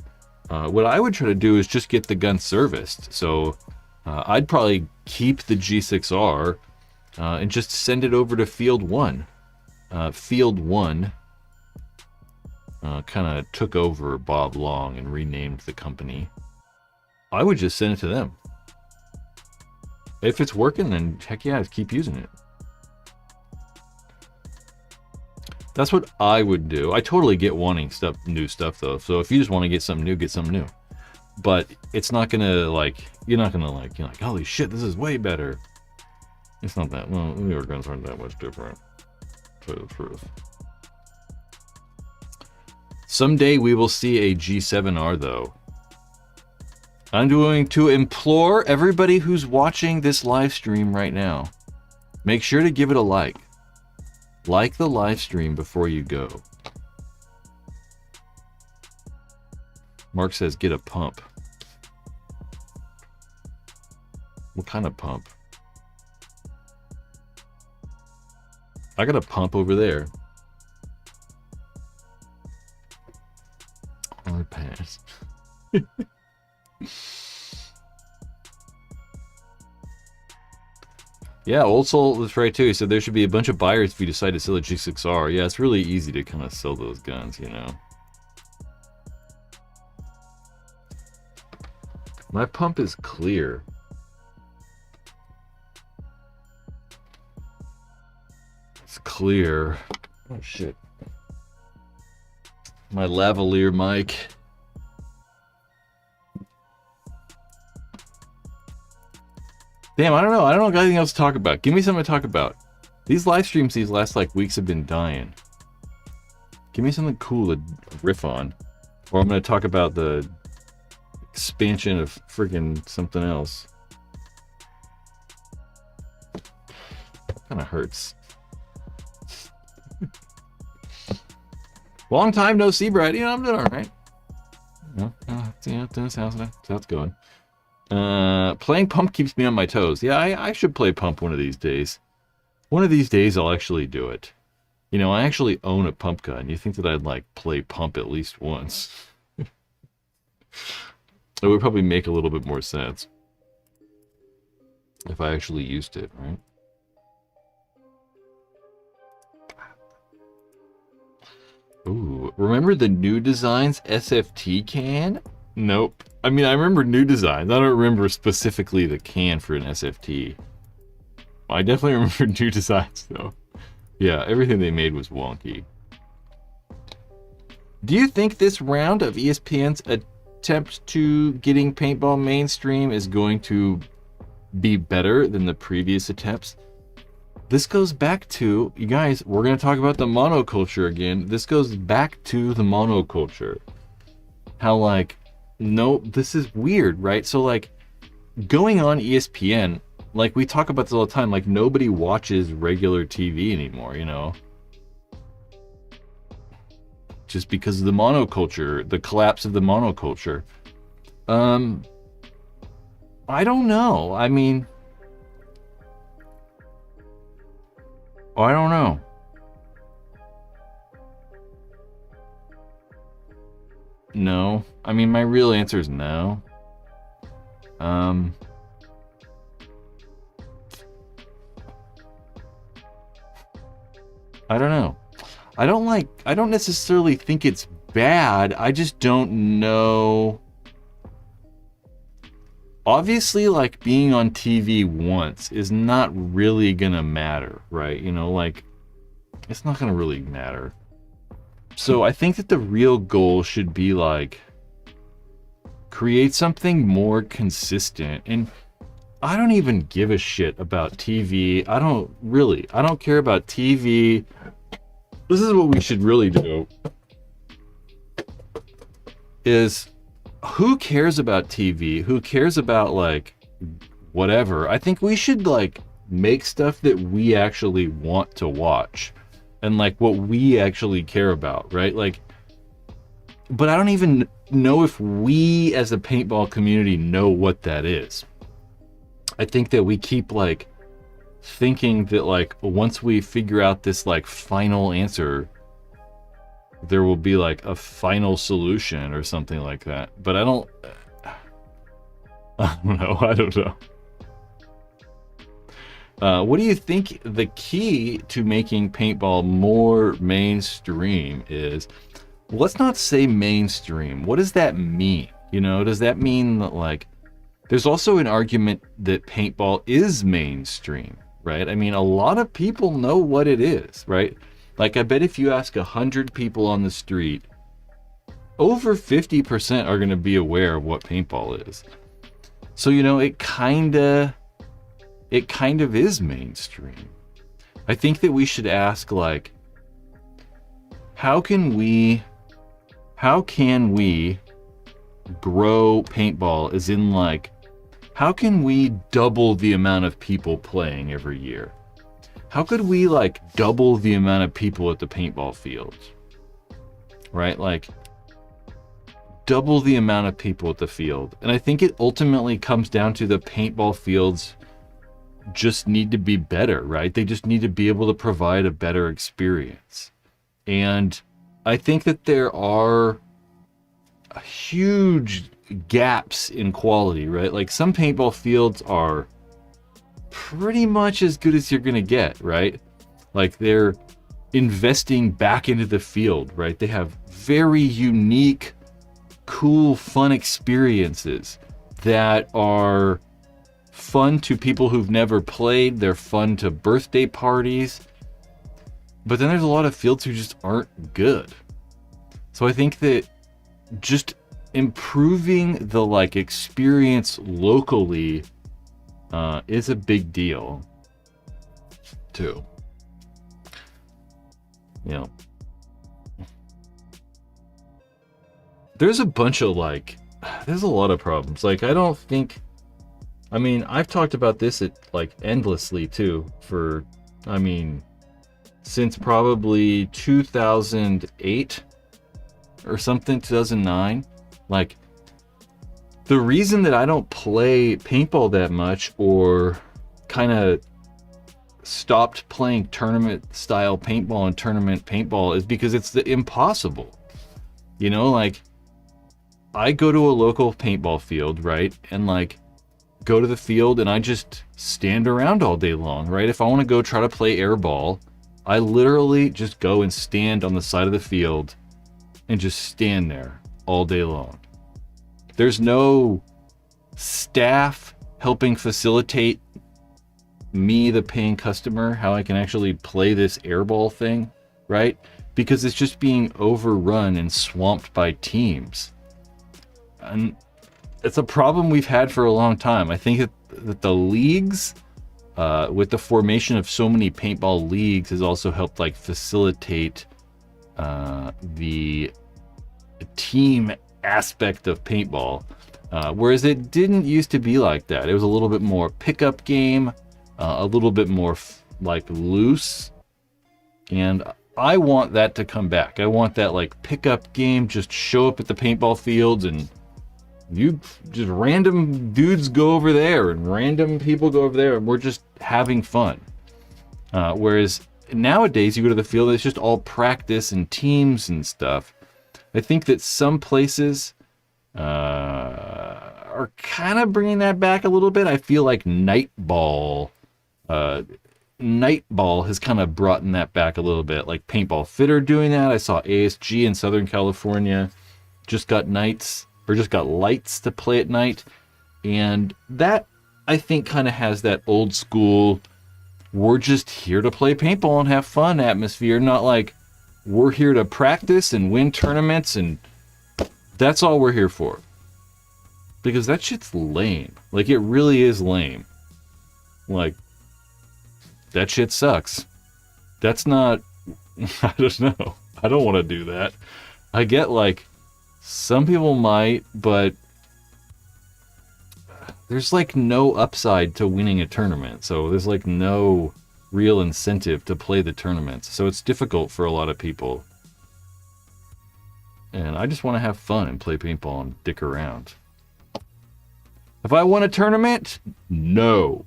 What I would try to do is just get the gun serviced. So I'd probably keep the G6R and just send it over to Field 1. Field 1 kind of took over Bob Long and renamed the company. I would just send it to them. If it's working, then heck yeah, keep using it. That's what I would do. I totally get wanting new stuff though. So if you just want to get something new, get something new. But it's not gonna you're not gonna holy shit, this is way better. It's not that. Well, newer guns aren't that much different. To tell you the truth. Someday we will see a G7R though. I'm going to implore everybody who's watching this live stream right now, make sure to give it a like. Like the live stream before you go. Mark says, get a pump. What kind of pump? I got a pump over there. Hard pass. Yeah, Old Soul was right too. He said there should be a bunch of buyers if you decide to sell a G6R. Yeah, it's really easy to kind of sell those guns, My pump is clear. It's clear. Oh shit. My lavalier mic. Damn, I don't know. I don't got anything else to talk about. Give me something to talk about. These live streams these last weeks have been dying. Give me something cool to riff on. Or I'm going to talk about the expansion of friggin' something else. Kind of hurts. Long time no see, Brad. I'm doing all right. That's how it's going. Playing Pump keeps me on my toes. Yeah, I should play Pump one of these days. One of these days I'll actually do it. I actually own a pump gun. You think that I'd play Pump at least once. It would probably make a little bit more sense if I actually used it, right? Ooh, remember the new designs SFT can? Nope. I mean, I remember new designs. I don't remember specifically the can for an SFT. I definitely remember new designs, though. Yeah, everything they made was wonky. Do you think this round of ESPN's attempt to getting paintball mainstream is going to be better than the previous attempts? This goes back to, you guys, we're going to talk about the monoculture again. This goes back to the monoculture. How, no, this is weird, right? So, going on ESPN, we talk about this all the time, nobody watches regular TV anymore, Just because of the monoculture, the collapse of the monoculture. I don't know. I mean, I don't know. No, I mean, my real answer is no. I don't know. I don't necessarily think it's bad. I just don't know. Obviously, like, being on TV once is not really gonna matter, right? You know, like, it's not gonna really matter. So I think that the real goal should be, like, create something more consistent. And I don't even give a shit about TV. I don't care about TV. This is what we should really do. Is, who cares about TV? Who cares about, like, whatever? I think we should, like, make stuff that we actually want to watch and, like, what we actually care about, right? Like, but I don't even know if we as a paintball community know what that is. I think that we keep, like, thinking that, like, once we figure out this, like, final answer, there will be, like, a final solution or something like that. But I don't know. I don't know. What do you think the key to making paintball more mainstream is? Let's not say mainstream. What does that mean? You know, does that mean that, like, there's also an argument that paintball is mainstream, right? I mean, a lot of people know what it is, right? Like, I bet if you ask 100 people on the street, over 50% are going to be aware of what paintball is. So, you know, it kind of is mainstream. I think that we should ask, like, how can we grow paintball, as in, like, how can we double the amount of people playing every year? How could we, like, double the amount of people at the paintball fields? Right? Like, double the amount of people at the field. And I think it ultimately comes down to the paintball fields just need to be better, right? They just need to be able to provide a better experience. And I think that there are huge gaps in quality, right? Like, some paintball fields are pretty much as good as you're gonna get, right? Like, they're investing back into the field, right? They have very unique, cool, fun experiences that are fun to people who've never played. They're fun to birthday parties. But then there's a lot of fields who just aren't good. So I think that just improving the, like, experience locally is a big deal too. You know, there's a bunch of, like, there's a lot of problems. Like, I don't think, I mean, I've talked about this endlessly too for, I mean, since probably 2008 or something, 2009. Like, the reason that I don't play paintball that much, or kind of stopped playing tournament style paintball and tournament paintball, is because it's impossible. You know, like, I go to a local paintball field, right? And, like, go to the field and I just stand around all day long, right? If I want to go try to play airball, I literally just go and stand on the side of the field and just stand there all day long. There's no staff helping facilitate me, the paying customer, how I can actually play this airball thing, right? Because it's just being overrun and swamped by teams. And it's a problem we've had for a long time. I think that the leagues, with the formation of so many paintball leagues, has also helped, like, facilitate the team aspect of paintball, whereas it didn't used to be like that. It was a little bit more pickup game, a little bit more like loose, and I want that to come back. I want that, like, pickup game, just show up at the paintball fields and you just random dudes go over there and random people go over there and we're just having fun. Whereas nowadays you go to the field, it's just all practice and teams and stuff. I think that some places are kind of bringing that back a little bit. I feel like Nightball has kind of brought that back a little bit. Like Paintball Fit are doing that. I saw ASG in Southern California just got lights to play at night. And that, I think, kind of has that old school, we're just here to play paintball and have fun atmosphere. Not like we're here to practice and win tournaments and that's all we're here for. Because that shit's lame. Like, it really is lame. Like, that shit sucks. That's not... I don't know. I don't want to do that. I get, like, some people might, but there's, like, no upside to winning a tournament. So there's, like, no real incentive to play the tournaments. So it's difficult for a lot of people. And I just want to have fun and play paintball and dick around. If I won a tournament, no.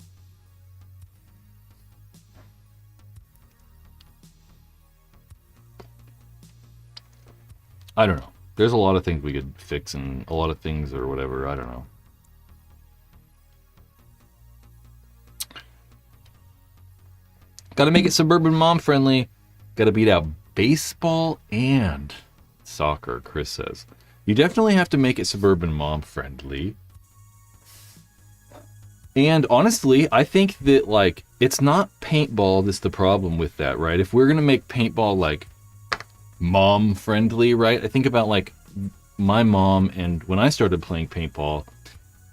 I don't know. There's a lot of things we could fix and a lot of things or whatever. I don't know. Got to make it suburban mom friendly. Got to beat out baseball and soccer, Chris says. You definitely have to make it suburban mom friendly. And honestly, I think that, like, it's not paintball that's the problem with that, right? If we're going to make paintball, like, mom friendly, right? I think about, like, my mom and when I started playing paintball.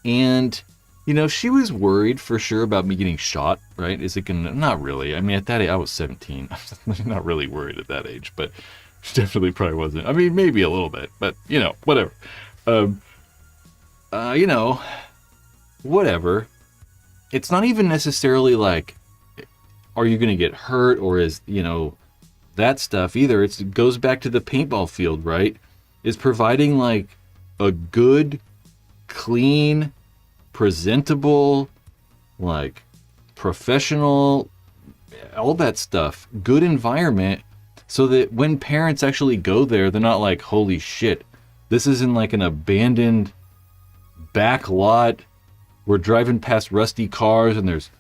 And, you know, she was worried for sure about me getting shot, right? Is it going to... Not really. I mean, at that age, I was 17. I'm not really worried at that age, but she definitely probably wasn't. I mean, maybe a little bit, but, you know, whatever. You know, whatever. It's not even necessarily like, are you going to get hurt or is, you know, that stuff either. It goes back to the paintball field, right? Is providing like a good, clean, presentable, like professional, all that stuff, good environment so that when parents actually go there, they're not like, holy shit, this is in like an abandoned back lot. We're driving past rusty cars and there's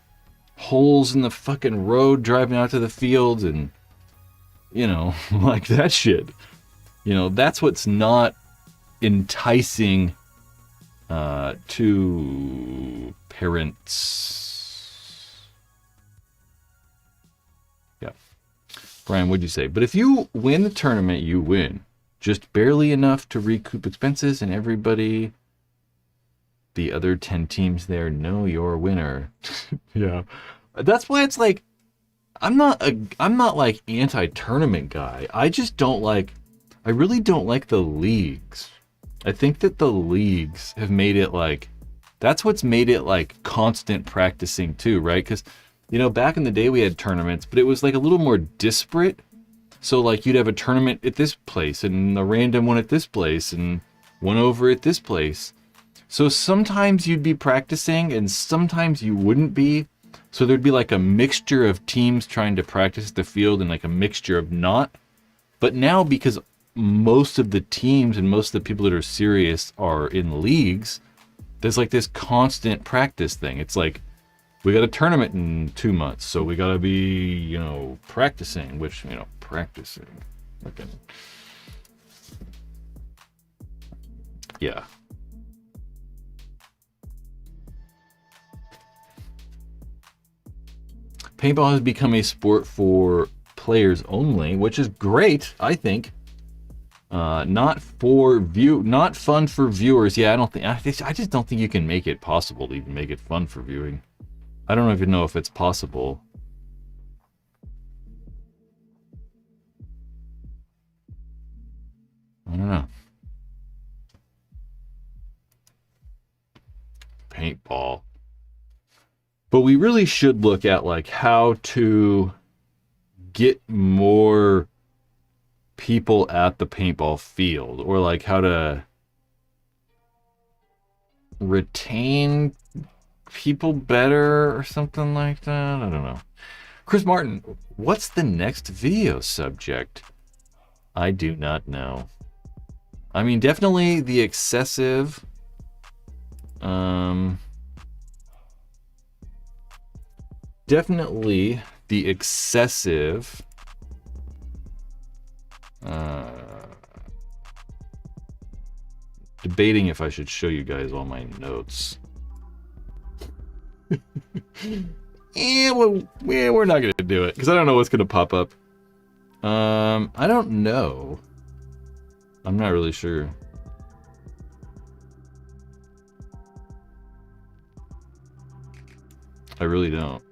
holes in the fucking road driving out to the fields and, you know, like that shit. You know, that's what's not enticing to parents. Yeah. Brian, what'd you say? But if you win the tournament, you win. Just barely enough to recoup expenses and everybody... The other 10 teams there know you're winner. Yeah. That's why it's like, I'm not like anti-tournament guy. I just don't like, I really don't like the leagues. I think that the leagues have made it like, that's what's made it like constant practicing too, right? Because, you know, back in the day we had tournaments, but it was like a little more disparate. So like you'd have a tournament at this place and a random one at this place and one over at this place. So sometimes you'd be practicing and sometimes you wouldn't be. So there'd be like a mixture of teams trying to practice the field and like a mixture of not. But now because most of the teams and most of the people that are serious are in leagues, there's like this constant practice thing. It's like, we got a tournament in 2 months, so we got to be, you know, practicing, which, you know, practicing. Okay. Yeah. Paintball has become a sport for players only, which is great, I think. Not fun for viewers. Yeah, I just don't think you can make it possible to even make it fun for viewing. I don't even know if it's possible. I don't know. Paintball. But we really should look at like how to get more people at the paintball field, or like how to retain people better or something like that. I don't know. Chris Martin, what's the next video subject? I do not know. I mean, definitely the excessive. Definitely the excessive. Debating if I should show you guys all my notes. We're not gonna do it because I don't know what's gonna pop up. I don't know. I'm not really sure. I really don't.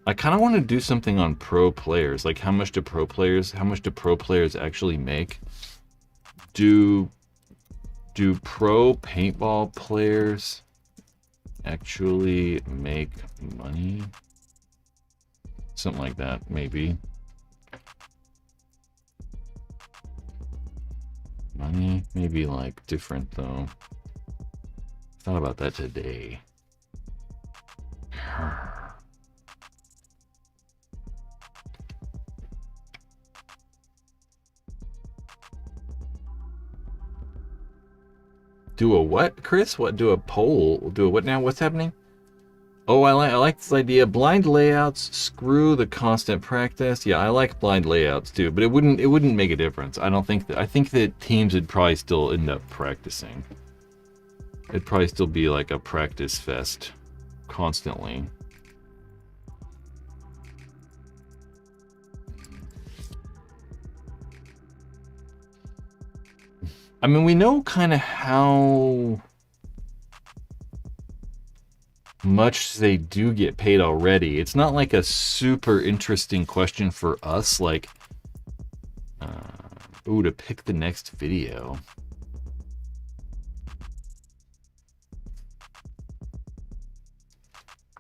I kind of want to do something on pro players. Like how much do pro players actually make? Do pro paintball players actually make money? Something like that, maybe. Money, maybe like different though. Thought about that today. Do a what, Chris? What? Do a poll? Do a what now? What's happening? Oh, I like this idea. Blind layouts. Screw the constant practice. Yeah, I like blind layouts too, but it wouldn't make a difference. I think that teams would probably still end up practicing. It'd probably still be like a practice fest constantly. I mean, we know kind of how much they do get paid already. It's not like a super interesting question for us, like, to pick the next video.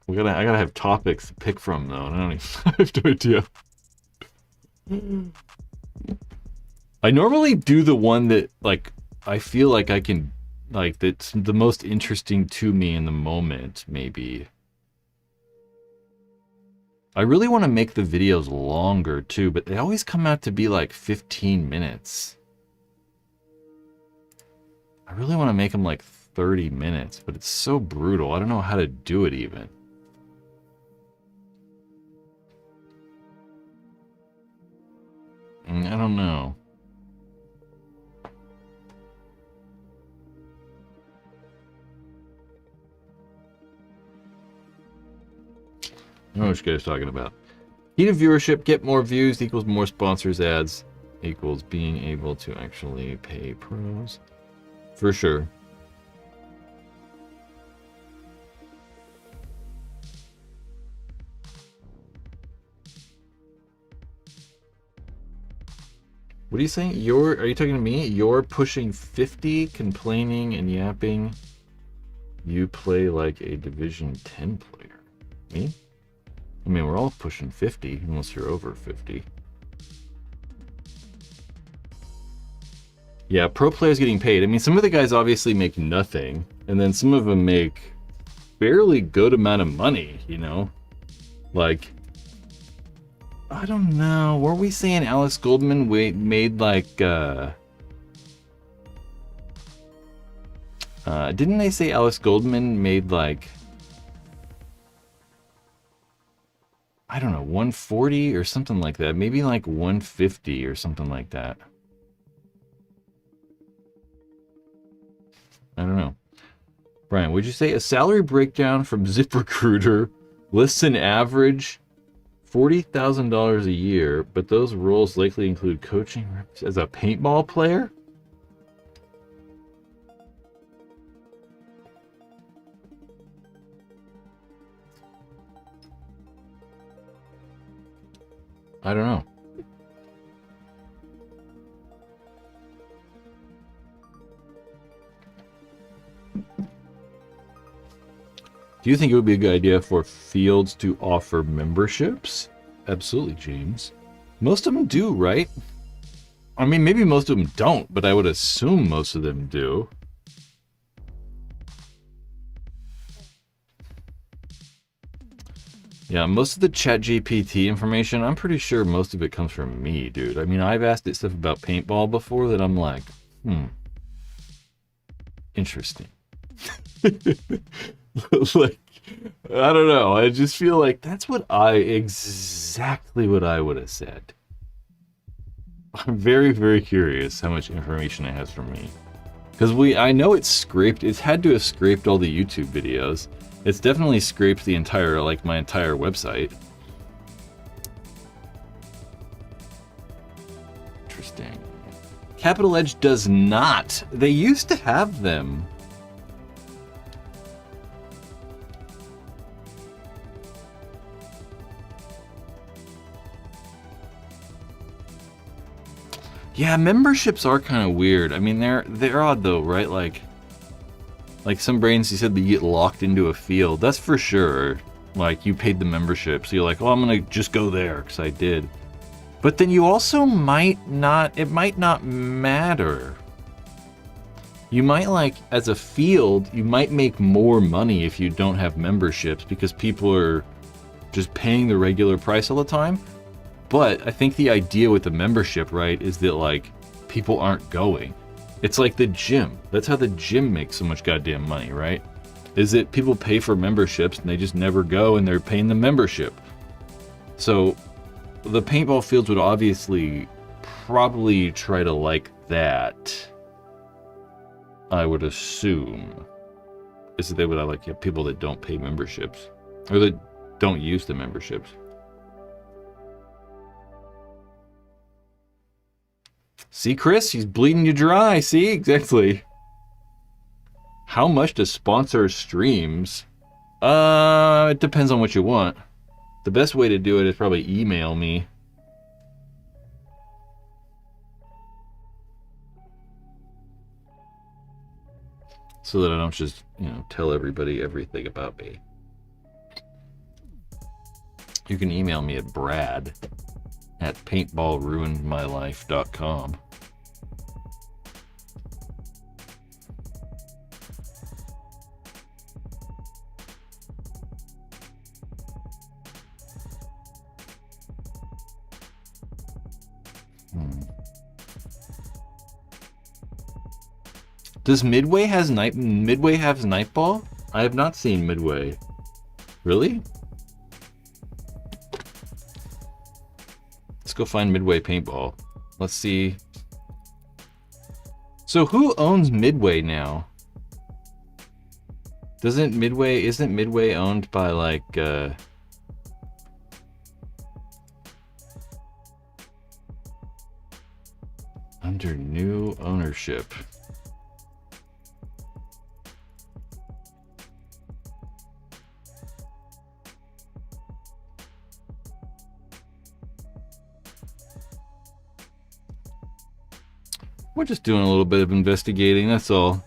I gotta have topics to pick from though, and I don't even have no idea. I normally do the one that, like, I feel like I can, like, that's the most interesting to me in the moment, maybe. I really want to make the videos longer, too, but they always come out to be, like, 15 minutes. I really want to make them, like, 30 minutes, but it's so brutal. I don't know how to do it, even. I don't know. I don't know what you guys are talking about. Heat of viewership, get more views equals more sponsors, ads equals being able to actually pay pros. For sure. What are you saying? Are you talking to me? You're pushing 50, complaining and yapping. You play like a Division 10 player. Me? I mean, we're all pushing 50, unless you're over 50. Yeah, pro players getting paid. I mean, some of the guys obviously make nothing, and then some of them make fairly good amount of money, you know? Like, I don't know. Were we saying Alex Goldman made like, didn't they say Alex Goldman made like, I don't know, 140 or something like that. Maybe like 150 or something like that. I don't know. Brian, would you say a salary breakdown from ZipRecruiter lists an average $40,000 a year, but those roles likely include coaching as a paintball player? I don't know. Do you think it would be a good idea for fields to offer memberships? Absolutely, James. Most of them do, right? I mean, maybe most of them don't, but I would assume most of them do. Yeah, most of the ChatGPT information, I'm pretty sure most of it comes from me, dude. I mean, I've asked it stuff about paintball before that I'm like, interesting. Like, I don't know. I just feel like that's exactly what I would have said. I'm very, very curious how much information it has from me. Because I know it's scraped, it's had to have scraped all the YouTube videos. It's definitely scraped the entire, like, my entire website. Interesting. Capital Edge does not. They used to have them. Yeah, memberships are kind of weird. I mean, they're odd though, right? Like some brands, you said they get locked into a field. That's for sure. Like, you paid the membership, so you're like, oh, I'm gonna just go there because I did. But then you also might not. It might not matter. You might, like, as a field, you might make more money if you don't have memberships because people are just paying the regular price all the time. But I think the idea with the membership, right, is that, like, people aren't going. It's like the gym. That's how the gym makes so much goddamn money, right? Is that people pay for memberships and they just never go and they're paying the membership. So the paintball fields would obviously probably try to like that, I would assume. Is that they would like people that don't pay memberships or that don't use the memberships. See, Chris, he's bleeding you dry. See, exactly. How much to sponsor streams? It depends on what you want. The best way to do it is probably email me. So that I don't just, tell everybody everything about me. You can email me at brad@paintballruinedmylife.com. Does Midway have Nightball? I have not seen Midway. Really? Let's go find Midway Paintball. Let's see. So who owns Midway now? Isn't Midway owned by like under new ownership? We're just doing a little bit of investigating, that's all.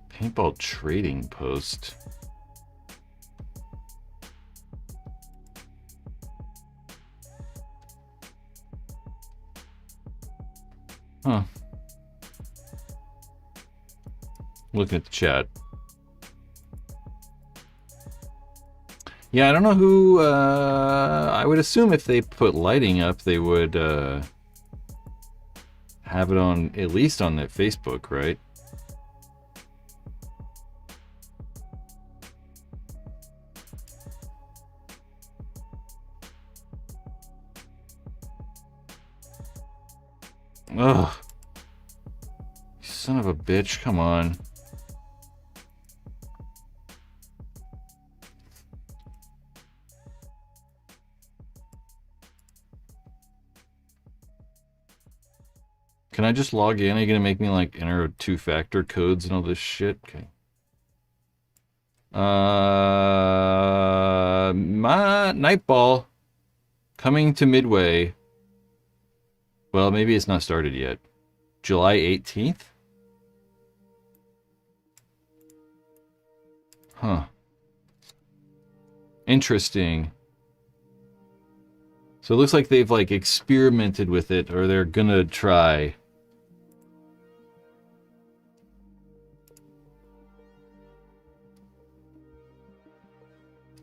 Paintball trading post. Huh. Looking at the chat. Yeah, I don't know who, I would assume if they put lighting up, they would, have it on, at least on their Facebook, right? Ugh. You son of a bitch, come on. Can I just log in? Are you gonna make me like enter two-factor codes and all this shit? Okay. My Nightball coming to Midway. Well, maybe it's not started yet. July 18th? Huh. Interesting. So it looks like they've like experimented with it, or they're gonna try.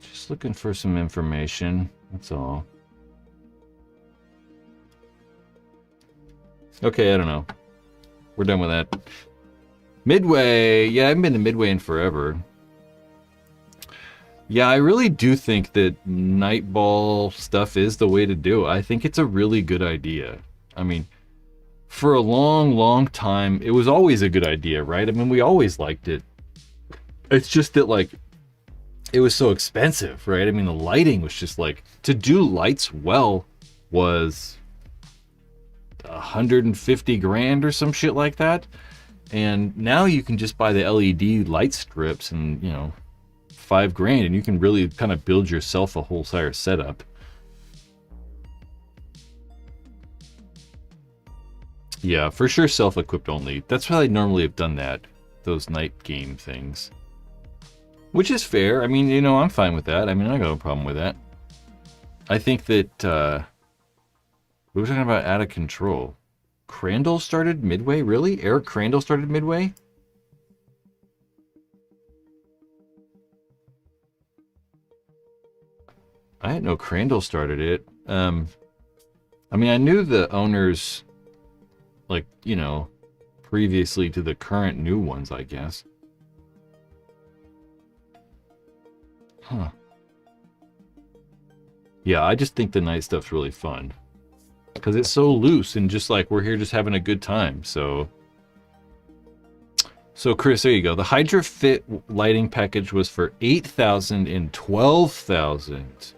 Just looking for some information, that's all. Okay, I don't know. We're done with that. Midway. Yeah, I haven't been to Midway in forever. Yeah, I really do think that Nightball stuff is the way to do it. I think it's a really good idea. I mean, for a long, long time, it was always a good idea, right? I mean, we always liked it. It's just that, like, it was so expensive, right? I mean, the lighting was just like, to do lights well was 150 grand or some shit like that. And now you can just buy the LED light strips and, you know, $5 grand, and you can really kind of build yourself a whole entire setup. Yeah, for sure, self-equipped only. That's how I normally have done that, those night game things. Which is fair. I mean, you know, I'm fine with that. I mean, I got no problem with that. I think that, we were talking about out of control. Crandall started Midway? Really? Eric Crandall started Midway? I didn't know Crandall started it. I mean, I knew the owners, like, you know, previously to the current new ones, I guess. Huh. Yeah, I just think the night stuff's really fun. Because it's so loose and just like, we're here just having a good time, so... So, Chris, there you go. The Hydra Fit lighting package was for $8,000 and $12,000.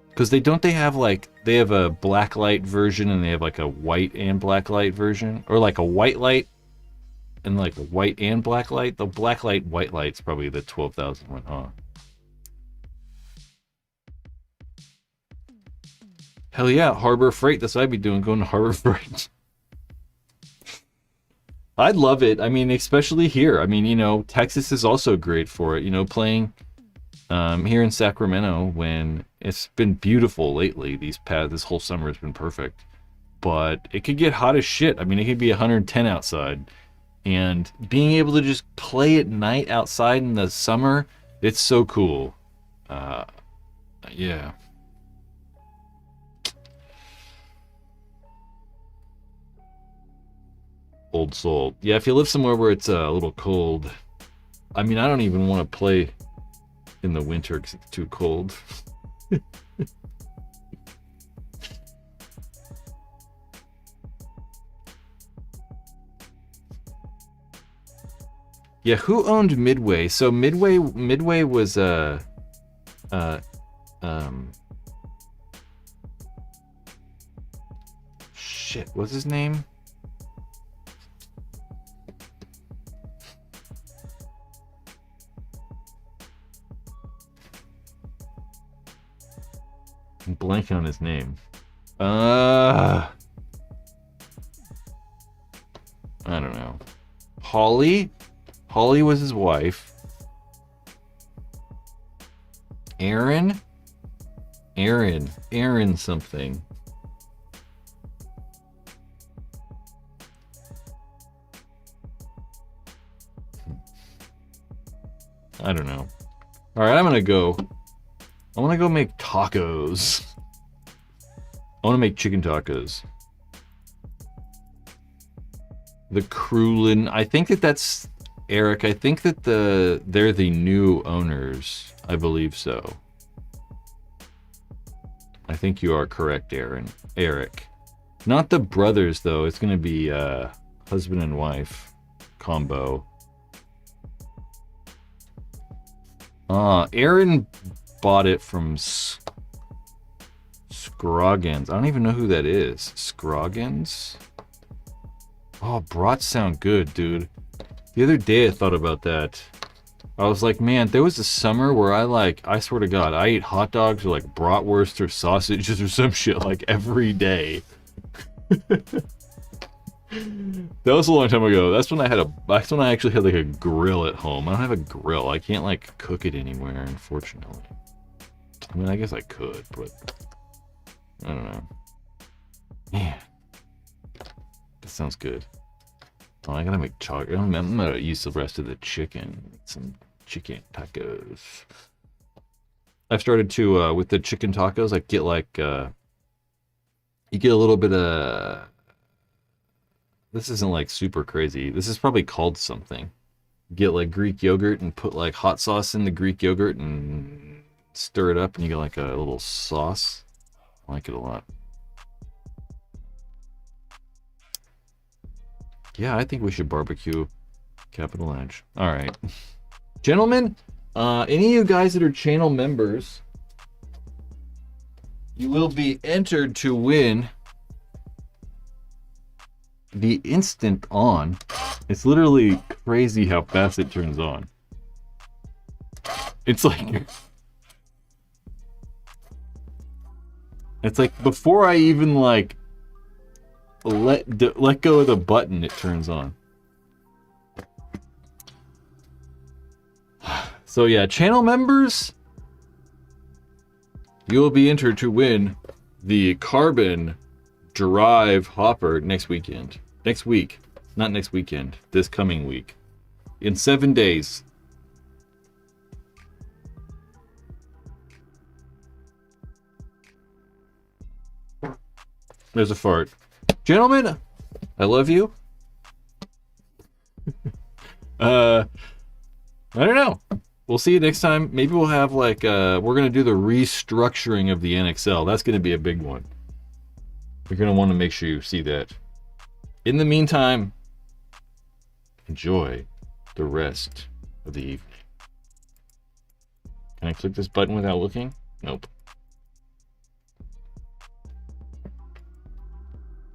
Because they have like, they have a black light version and they have like a white and black light version. Or like a white light and like a white and black light. The black light, white light's probably the 12,000 one, huh? Hell yeah, Harbor Freight. That's what I'd be doing, going to Harbor Freight. I'd love it. I mean, especially here. I mean, you know, Texas is also great for it. You know, playing here in Sacramento when it's been beautiful lately. This whole summer has been perfect. But it could get hot as shit. I mean, it could be 110 outside. And being able to just play at night outside in the summer, it's so cool. Yeah. Old soul. Yeah, if you live somewhere where it's a little cold. I mean, I don't even want to play in the winter because it's too cold. Yeah, who owned Midway? So Midway was shit, what's his name? I'm blanking on his name. I don't know. Holly was his wife. Aaron something. I don't know. All right, I'm gonna go. I want to go make tacos. I want to make chicken tacos. The Krulin. I think that's Eric. I think that they're the new owners. I believe so. I think you are correct, Eric. Not the brothers though. It's gonna be husband and wife combo. Aaron bought it from Scroggins. I don't even know who that is. Scroggins? Oh, brats sound good, dude. The other day I thought about that. I was like, man, there was a summer where I swear to God, I ate hot dogs or like bratwurst or sausages or some shit like every day. That was a long time ago. That's when I actually had like a grill at home. I don't have a grill. I can't like cook it anywhere, unfortunately. I mean, I guess I could, but I don't know. Man, that sounds good. Oh, I gotta make chocolate. I'm gonna use the rest of the chicken. Some chicken tacos. I've started to with the chicken tacos. I get like you get a little bit of. This isn't like super crazy. This is probably called something. Get like Greek yogurt and put like hot sauce in the Greek yogurt and stir it up, and you get like a little sauce. I like it a lot. Yeah, I think we should barbecue Capital Edge. All right, gentlemen. Any of you guys that are channel members, you will be entered to win the instant on. It's literally crazy how fast it turns on. It's like before I even like let go of the button, it turns on. So yeah, channel members, you will be entered to win the Carbon Drive Hopper next weekend. Next week. Not next weekend. This coming week. In 7 days. There's a fart. Gentlemen, I love you. I don't know. We'll see you next time. Maybe we'll have like we're gonna do the restructuring of the NXL. That's gonna be a big one. You're gonna want to make sure you see that. In the meantime, enjoy the rest of the evening. Can I click this button without looking? Nope.